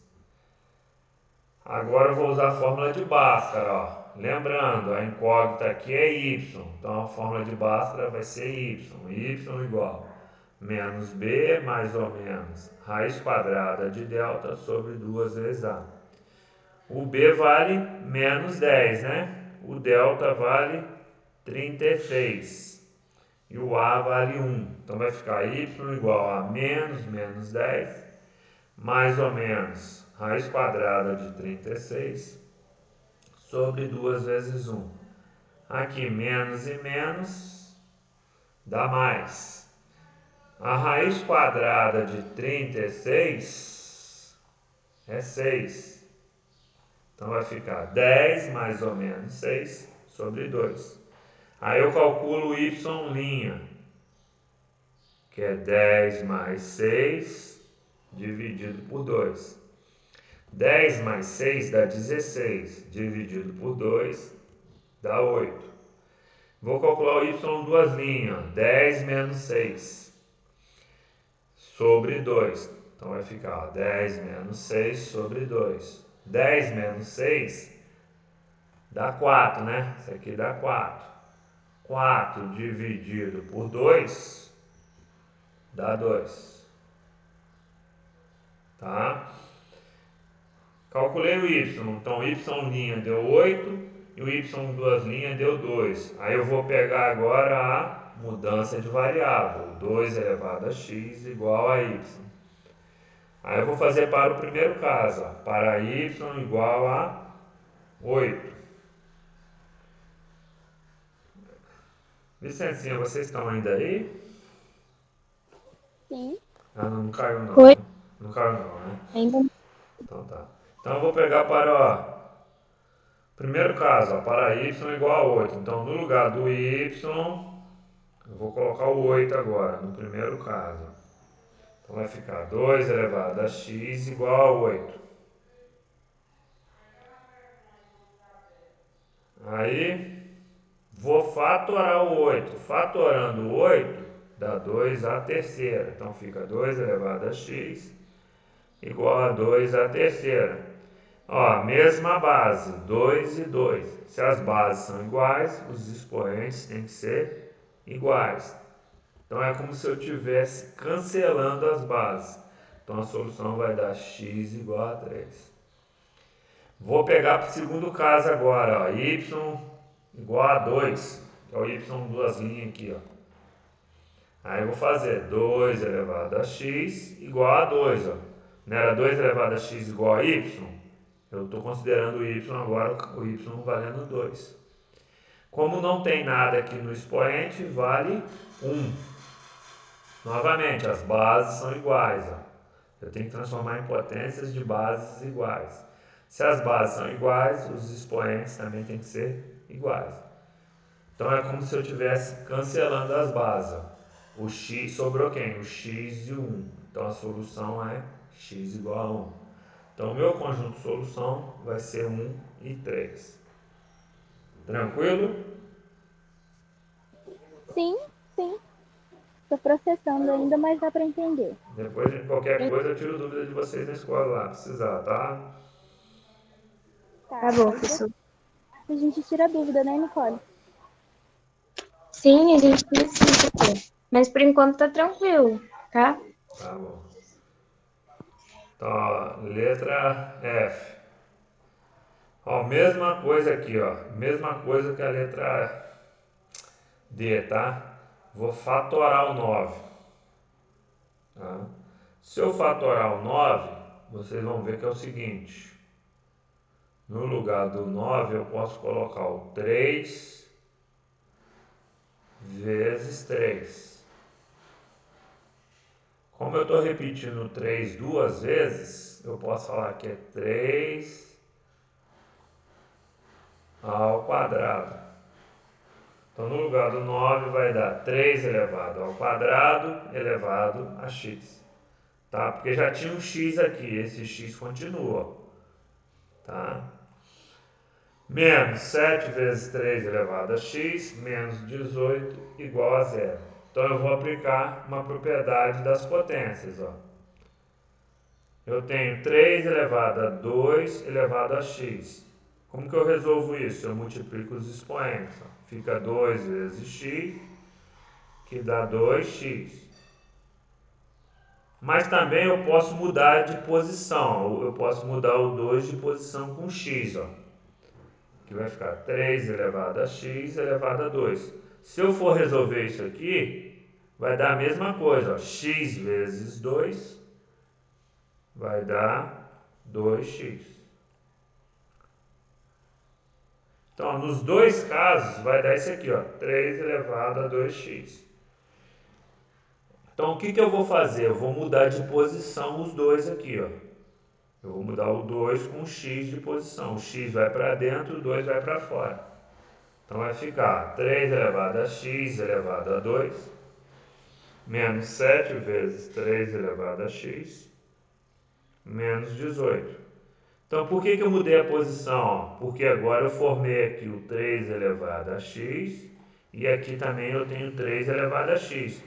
Agora eu vou usar a fórmula de Bhaskara, ó. lembrando, a incógnita aqui é y, então a fórmula de Bhaskara vai ser y igual menos b mais ou menos raiz quadrada de delta sobre 2 vezes a. O b vale menos 10, né? O delta vale 36 e o a vale 1. Então vai ficar y igual a menos 10 mais ou menos raiz quadrada de 36 sobre 2 vezes 1. Aqui menos e menos dá mais. A raiz quadrada de 36 é 6. Então vai ficar 10 mais ou menos 6 sobre 2. Aí eu calculo y', que é 10 mais 6 dividido por 2. 10 mais 6 dá 16, dividido por 2 dá 8. Vou calcular o y duas linhas, 10 menos 6 sobre 2. Então vai ficar 10 menos 6 sobre 2. 10 menos 6 dá 4, né? Isso aqui dá 4. 4 dividido por 2 dá 2. Tá? Calculei o y. Então, y' deu 8 e o y duas linhas deu 2. Aí eu vou pegar agora a mudança de variável. 2 elevado a x igual a y. Aí eu vou fazer para o primeiro caso. Ó, para y igual a 8. Vicencinha, vocês estão ainda aí? Sim. Ah, não caiu não. Oi. Não caiu não, né? Ainda não. Então tá. Então eu vou pegar para o primeiro caso, ó, para y igual a 8. Então no lugar do y, eu vou colocar o 8 agora, no primeiro caso. Então vai ficar 2 elevado a x igual a 8. Aí vou fatorar o 8. Fatorando o 8 dá 2 à terceira. Então fica 2 elevado a x igual a 2 à terceira. Ó, mesma base, 2 e 2. Se as bases são iguais, os expoentes têm que ser iguais. Então é como se eu estivesse cancelando as bases. Então a solução vai dar x igual a 3. Vou pegar para o segundo caso agora, ó, y igual a 2, que é o y duas linhas aqui, ó. Aí eu vou fazer 2 elevado a x igual a 2, ó. Não era 2 elevado a x igual a y? Eu estou considerando o y agora, o y valendo 2. Como não tem nada aqui no expoente, vale 1. Novamente, as bases são iguais. Ó. Eu tenho que transformar em potências de bases iguais. Se as bases são iguais, os expoentes também têm que ser iguais. Então é como se eu estivesse cancelando as bases. Ó. O x sobrou quem? O x e o 1. Então a solução é x igual a 1. Então o meu conjunto de solução vai ser 1 e 3. Tranquilo? Sim. Estou processando ainda, mas dá para entender. Depois, qualquer coisa, eu tiro dúvida de vocês na escola lá, precisar, tá? Tá bom, professor. A gente tira dúvida, né, Nicole? Sim, a gente precisa ter. Mas por enquanto tá tranquilo, tá? Tá bom. Então, ó, letra F. Ó, mesma coisa aqui, ó. Mesma coisa que a letra D, tá? Vou fatorar o 9. Tá? Se eu fatorar o 9, vocês vão ver que é o seguinte. No lugar do 9, eu posso colocar o 3 vezes 3. Como eu estou repetindo 3 duas vezes, eu posso falar que é 3 ao quadrado. Então, no lugar do 9, vai dar 3 elevado ao quadrado elevado a x. Tá? Porque já tinha um x aqui, esse x continua. Tá? Menos 7 vezes 3 elevado a x, menos 18, igual a 0. Então, eu vou aplicar uma propriedade das potências. Ó. Eu tenho 3 elevado a 2 elevado a x. Como que eu resolvo isso? Eu multiplico os expoentes. Ó. Fica 2 vezes x, que dá 2x. Mas também eu posso mudar de posição. Eu posso mudar o 2 de posição com x. Ó. Que vai ficar 3 elevado a x elevado a 2. Se eu for resolver isso aqui, vai dar a mesma coisa. Ó. X vezes 2 vai dar 2x. Então, nos dois casos, vai dar isso aqui, ó, 3 elevado a 2x. Então, o que eu vou fazer? Eu vou mudar de posição os dois aqui, ó. Eu vou mudar o 2 com o x de posição. O x vai para dentro, o 2 vai para fora. Então, vai ficar 3 elevado a x elevado a 2, menos 7 vezes 3 elevado a x, menos 18. Então, por que eu mudei a posição? Porque agora eu formei aqui o 3 elevado a x e aqui também eu tenho 3 elevado a x.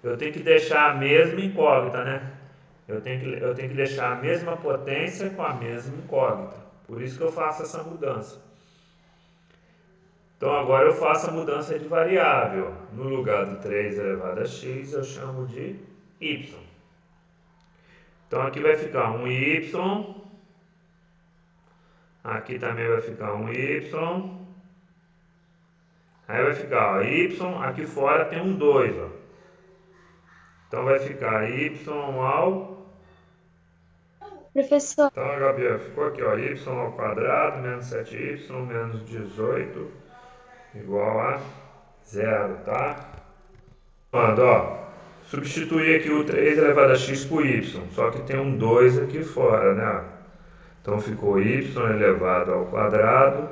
Eu tenho que deixar a mesma incógnita, né? Eu tenho que deixar a mesma potência com a mesma incógnita. Por isso que eu faço essa mudança. Então, agora eu faço a mudança de variável. No lugar do 3 elevado a x, eu chamo de y. Então, aqui vai ficar um y. Aqui também vai ficar um y. Aí vai ficar ó, y, aqui fora tem um 2. Ó. Então vai ficar y ao... Professor. Então, Gabriel, ficou aqui, ó, y ao quadrado menos 7y menos 18 igual a 0, tá? Ó, substituir aqui o 3 elevado a x por y, só que tem um 2 aqui fora, né? Então ficou y elevado ao quadrado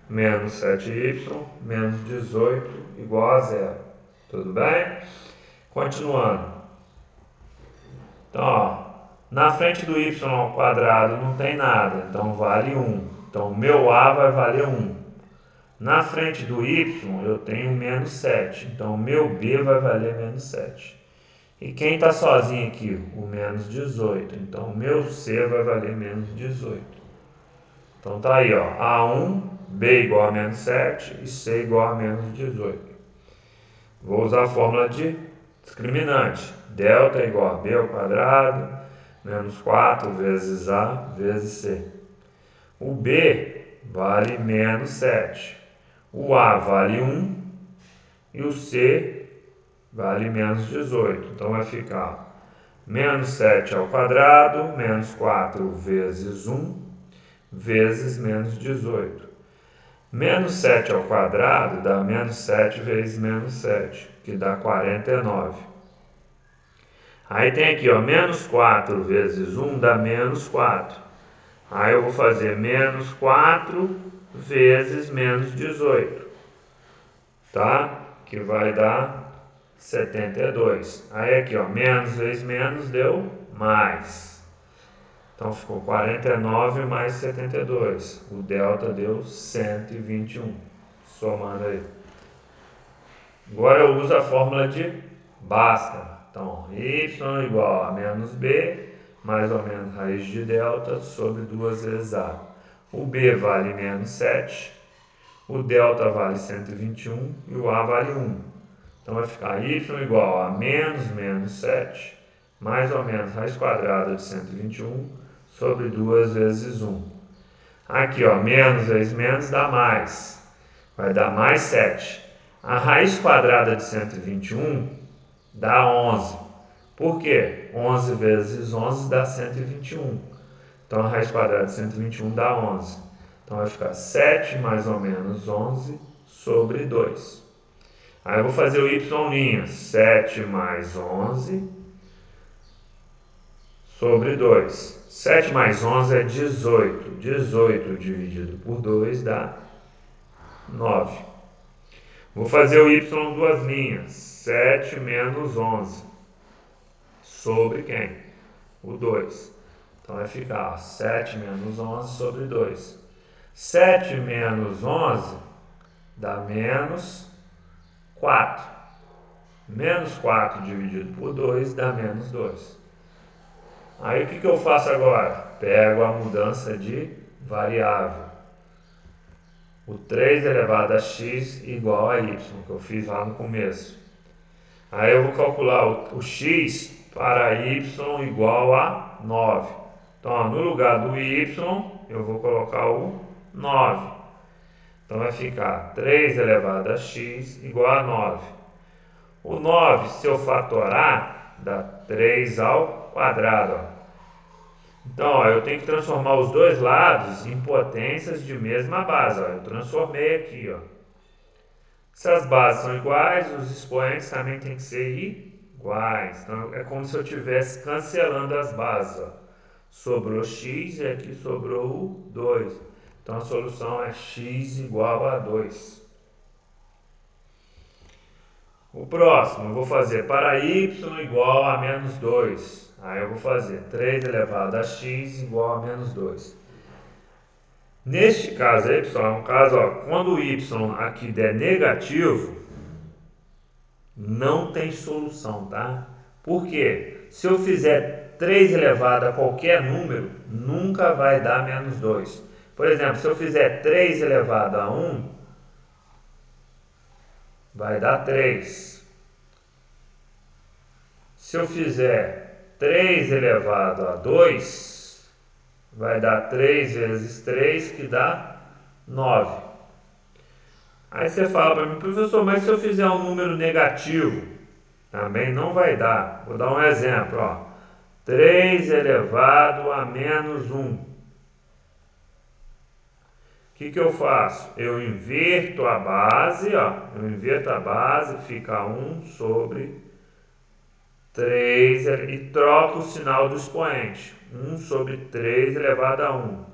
menos 7y menos 18 igual a 0. Tudo bem? Continuando. Então, ó, na frente do y ao quadrado não tem nada, então vale 1. Então, o meu a vai valer 1. Na frente do y eu tenho menos 7, então o meu b vai valer menos 7. E quem está sozinho aqui? O menos 18. Então, o meu C vai valer menos 18. Então, tá aí, ó. A1, B igual a menos 7 e C igual a menos 18. Vou usar a fórmula de discriminante. Delta igual a B ao quadrado, menos 4 vezes A vezes C. O B vale menos 7. O A vale 1 e o C vale menos 18. Então, vai ficar menos 7 ao quadrado, menos 4 vezes 1, vezes menos 18. Menos 7 ao quadrado dá menos 7 vezes menos 7, que dá 49. Aí tem aqui, ó, menos 4 vezes 1 dá menos 4. Aí eu vou fazer menos 4 vezes menos 18, tá? Que vai dar 72. Aí aqui, ó, menos vezes menos deu mais. Então ficou 49 mais 72. O delta deu 121. Somando aí. Agora eu uso a fórmula de Bhaskara. Então, y igual a menos b, mais ou menos raiz de delta, sobre 2 vezes a. O b vale menos 7, o delta vale 121 e o a vale 1. Então, vai ficar y igual a menos 7, mais ou menos raiz quadrada de 121, sobre 2 vezes 1. Aqui, ó, menos vezes menos dá mais. Vai dar mais 7. A raiz quadrada de 121 dá 11. Por quê? 11 vezes 11 dá 121. Então, a raiz quadrada de 121 dá 11. Então, vai ficar 7 mais ou menos 11 sobre 2. Aí, eu vou fazer o y'. 7 mais 11 sobre 2. 7 mais 11 é 18. 18 dividido por 2 dá 9. Vou fazer o y duas linhas. 7 menos 11. Sobre quem? O 2. Então, vai ficar 7 menos 11 sobre 2. 7 menos 11 dá menos 4. Menos 4 dividido por 2 dá menos 2. Aí, o que eu faço agora? Pego a mudança de variável. o 3 elevado a x igual a y, que eu fiz lá no começo. Aí eu vou calcular o x para y igual a 9. Então, ó, no lugar do y, eu vou colocar o 9. Então, vai ficar 3 elevado a x igual a 9. O 9, se eu fatorar, dá 3 ao quadrado. Ó. Então, ó, eu tenho que transformar os dois lados em potências de mesma base. Ó. Eu transformei aqui. Ó. Se as bases são iguais, os expoentes também têm que ser iguais. Então, é como se eu estivesse cancelando as bases. Ó. Sobrou x e aqui sobrou o 2. Então, a solução é x igual a 2. O próximo, eu vou fazer para y igual a menos 2. Aí eu vou fazer 3 elevado a x igual a menos 2. Neste caso aí, pessoal, é um caso, ó, quando o y aqui der negativo, não tem solução, tá? Por quê? Se eu fizer 3 elevado a qualquer número, nunca vai dar menos 2. Por exemplo, se eu fizer 3 elevado a 1, vai dar 3. Se eu fizer 3 elevado a 2, vai dar 3 vezes 3, que dá 9. Aí você fala para mim, professor, mas se eu fizer um número negativo, também não vai dar. Vou dar um exemplo, ó. 3 elevado a menos 1. O que eu faço? Eu inverto a base, ó. Eu inverto a base, fica 1 sobre 3 e troco o sinal do expoente. 1 sobre 3 elevado a 1.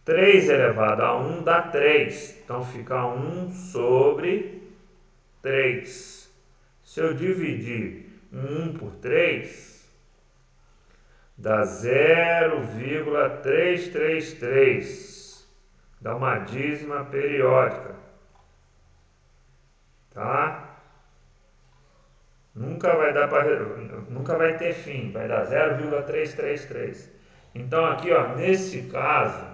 3 elevado a 1 dá 3. Então fica 1 sobre 3. Se eu dividir 1 por 3, dá 0,333. Dá uma dízima periódica. Tá? Nunca vai ter fim, vai dar 0,333. Então aqui, ó, nesse caso,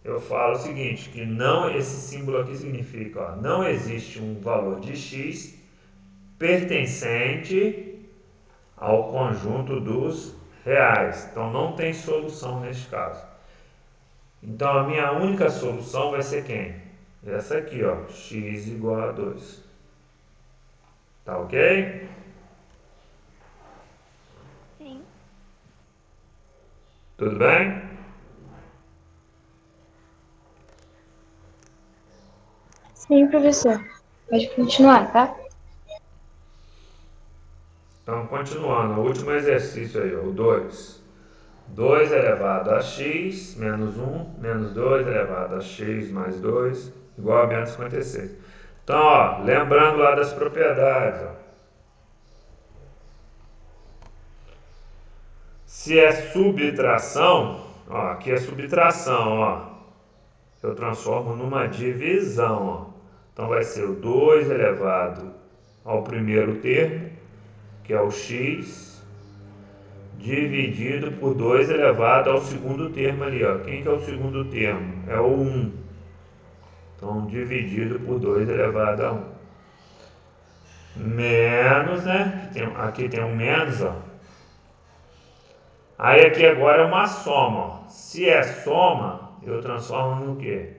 eu falo o seguinte, que não, esse símbolo aqui significa, ó, não existe um valor de x pertencente ao conjunto dos reais. Então não tem solução neste caso. Então a minha única solução vai ser quem? Essa aqui, ó, x igual a 2. Tá ok? Sim. Tudo bem? Sim, professor. Pode continuar, tá? Então, continuando, o último exercício aí, ó, o 2. 2 elevado a x menos 1, menos 2 elevado a x mais 2, igual a menos 56. Então, ó, lembrando lá das propriedades, ó. Se é subtração, ó, aqui é subtração, ó, eu transformo numa divisão, ó. Então, vai ser o 2 elevado ao primeiro termo, que é o x, dividido por 2 elevado ao segundo termo ali, ó. Quem que é o segundo termo? É o 1. Então, dividido por 2 elevado a 1. Menos, né? Aqui tem um menos, ó. Aí aqui agora é uma soma, ó. Se é soma, eu transformo no quê?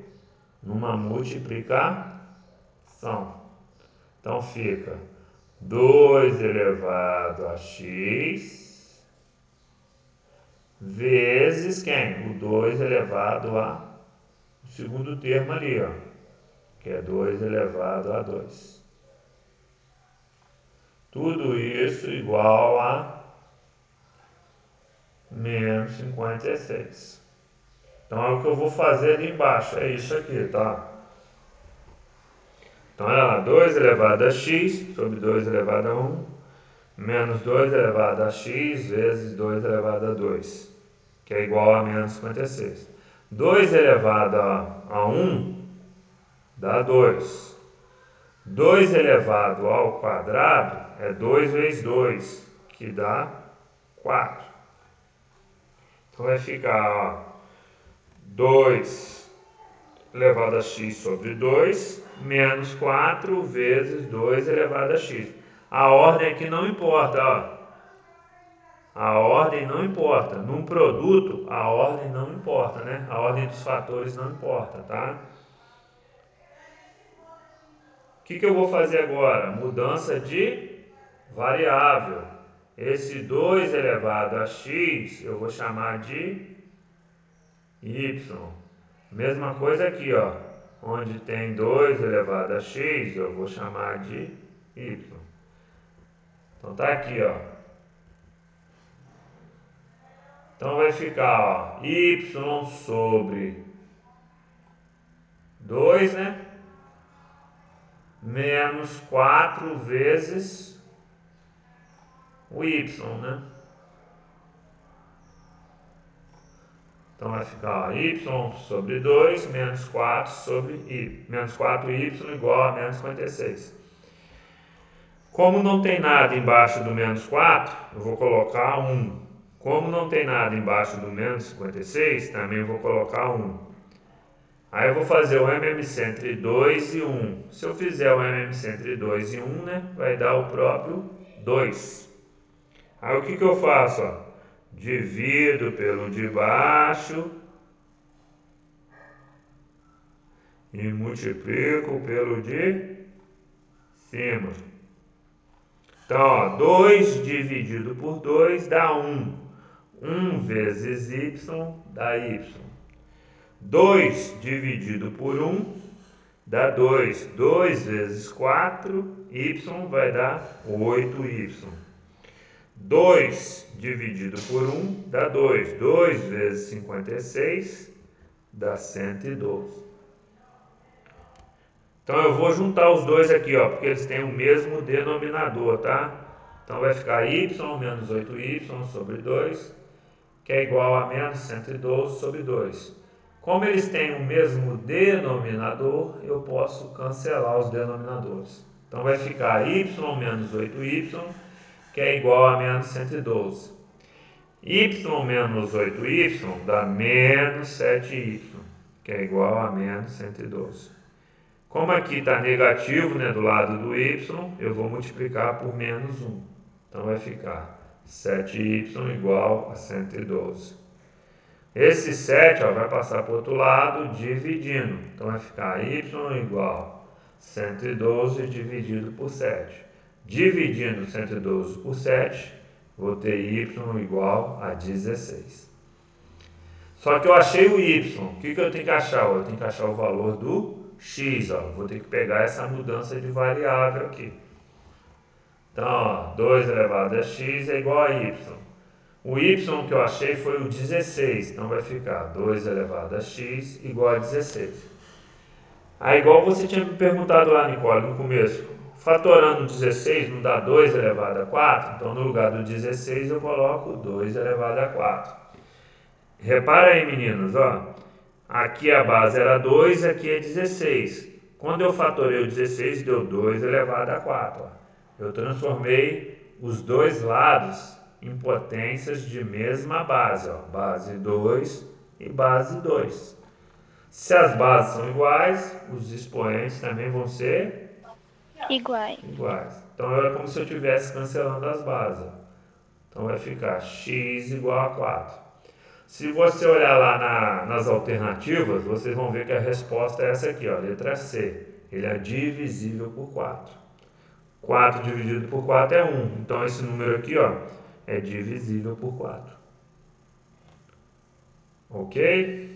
Numa multiplicação. Então, fica 2 elevado a x vezes quem? O 2 elevado a o segundo termo ali, ó, que é 2 elevado a 2. Tudo isso igual a menos 56. Então é o que eu vou fazer ali embaixo, é isso aqui, tá? Então olha lá, 2 elevado a x sobre 2 elevado a 1, menos 2 elevado a x vezes 2 elevado a 2, que é igual a menos 56. 2 elevado a 1 dá 2. 2 elevado ao quadrado é 2 vezes 2, que dá 4. Então vai ficar, ó, 2 elevado a x sobre 2, menos 4 vezes 2 elevado a x. A ordem aqui não importa, ó. A ordem não importa. Num produto, a ordem não importa, né? A ordem dos fatores não importa, tá? O que eu vou fazer agora? Mudança de variável. Esse 2 elevado a x, eu vou chamar de y. Mesma coisa aqui, ó. Onde tem 2 elevado a x, eu vou chamar de y. Então tá aqui, ó. Então vai ficar, ó, y sobre 2, né? Menos 4 vezes o y, né? Então vai ficar, ó, y sobre 2 menos 4 sobre y. Menos 4y igual a menos 56. Como não tem nada embaixo do menos 4, eu vou colocar 1. Como não tem nada embaixo do menos 56, também vou colocar 1. Aí eu vou fazer o MMC entre 2 e 1. Se eu fizer o MMC entre 2 e 1, né, vai dar o próprio 2. Aí o que eu faço? Ó? Divido pelo de baixo e multiplico pelo de cima. Então, ó, 2 dividido por 2 dá 1. 1 vezes y dá y. 2 dividido por 1 dá 2. 2 vezes 4, y vai dar 8y. 2 dividido por 1 dá 2. 2 vezes 56 dá 112. Então eu vou juntar os dois aqui, ó, porque eles têm o mesmo denominador, tá? Então vai ficar y menos 8y sobre 2, que é igual a menos 112 sobre 2. Como eles têm o mesmo denominador, eu posso cancelar os denominadores. Então vai ficar y menos 8y, que é igual a menos 112. Y menos 8y dá menos 7y, que é igual a menos 112. Como aqui está negativo, né, do lado do y, eu vou multiplicar por menos 1. Então vai ficar 7y igual a 112. Esse 7, ó, vai passar para o outro lado dividindo. Então vai ficar y igual a 112 dividido por 7. Dividindo 112 por 7, vou ter y igual a 16. Só que eu achei o y. O que eu tenho que achar? Eu tenho que achar o valor do x. Ó. Vou ter que pegar essa mudança de variável aqui. Então, ó, 2 elevado a x é igual a y. O y que eu achei foi o 16. Então vai ficar 2 elevado a x igual a 16. Aí, igual você tinha me perguntado lá, Nicole, no começo. Fatorando 16 não dá 2 elevado a 4? Então, no lugar do 16, eu coloco 2 elevado a 4. Repara aí, meninas, ó. Aqui a base era 2, aqui é 16. Quando eu fatorei o 16, deu 2 elevado a 4. Ó. Eu transformei os dois lados em potências de mesma base. Ó. Base 2 e base 2. Se as bases são iguais, os expoentes também vão ser iguais. Então é como se eu estivesse cancelando as bases. Então vai ficar x igual a 4. Se você olhar lá nas alternativas, vocês vão ver que a resposta é essa aqui, ó, letra C. Ele é divisível por 4. 4 dividido por 4 é 1. Então esse número aqui, ó, é divisível por 4. Ok?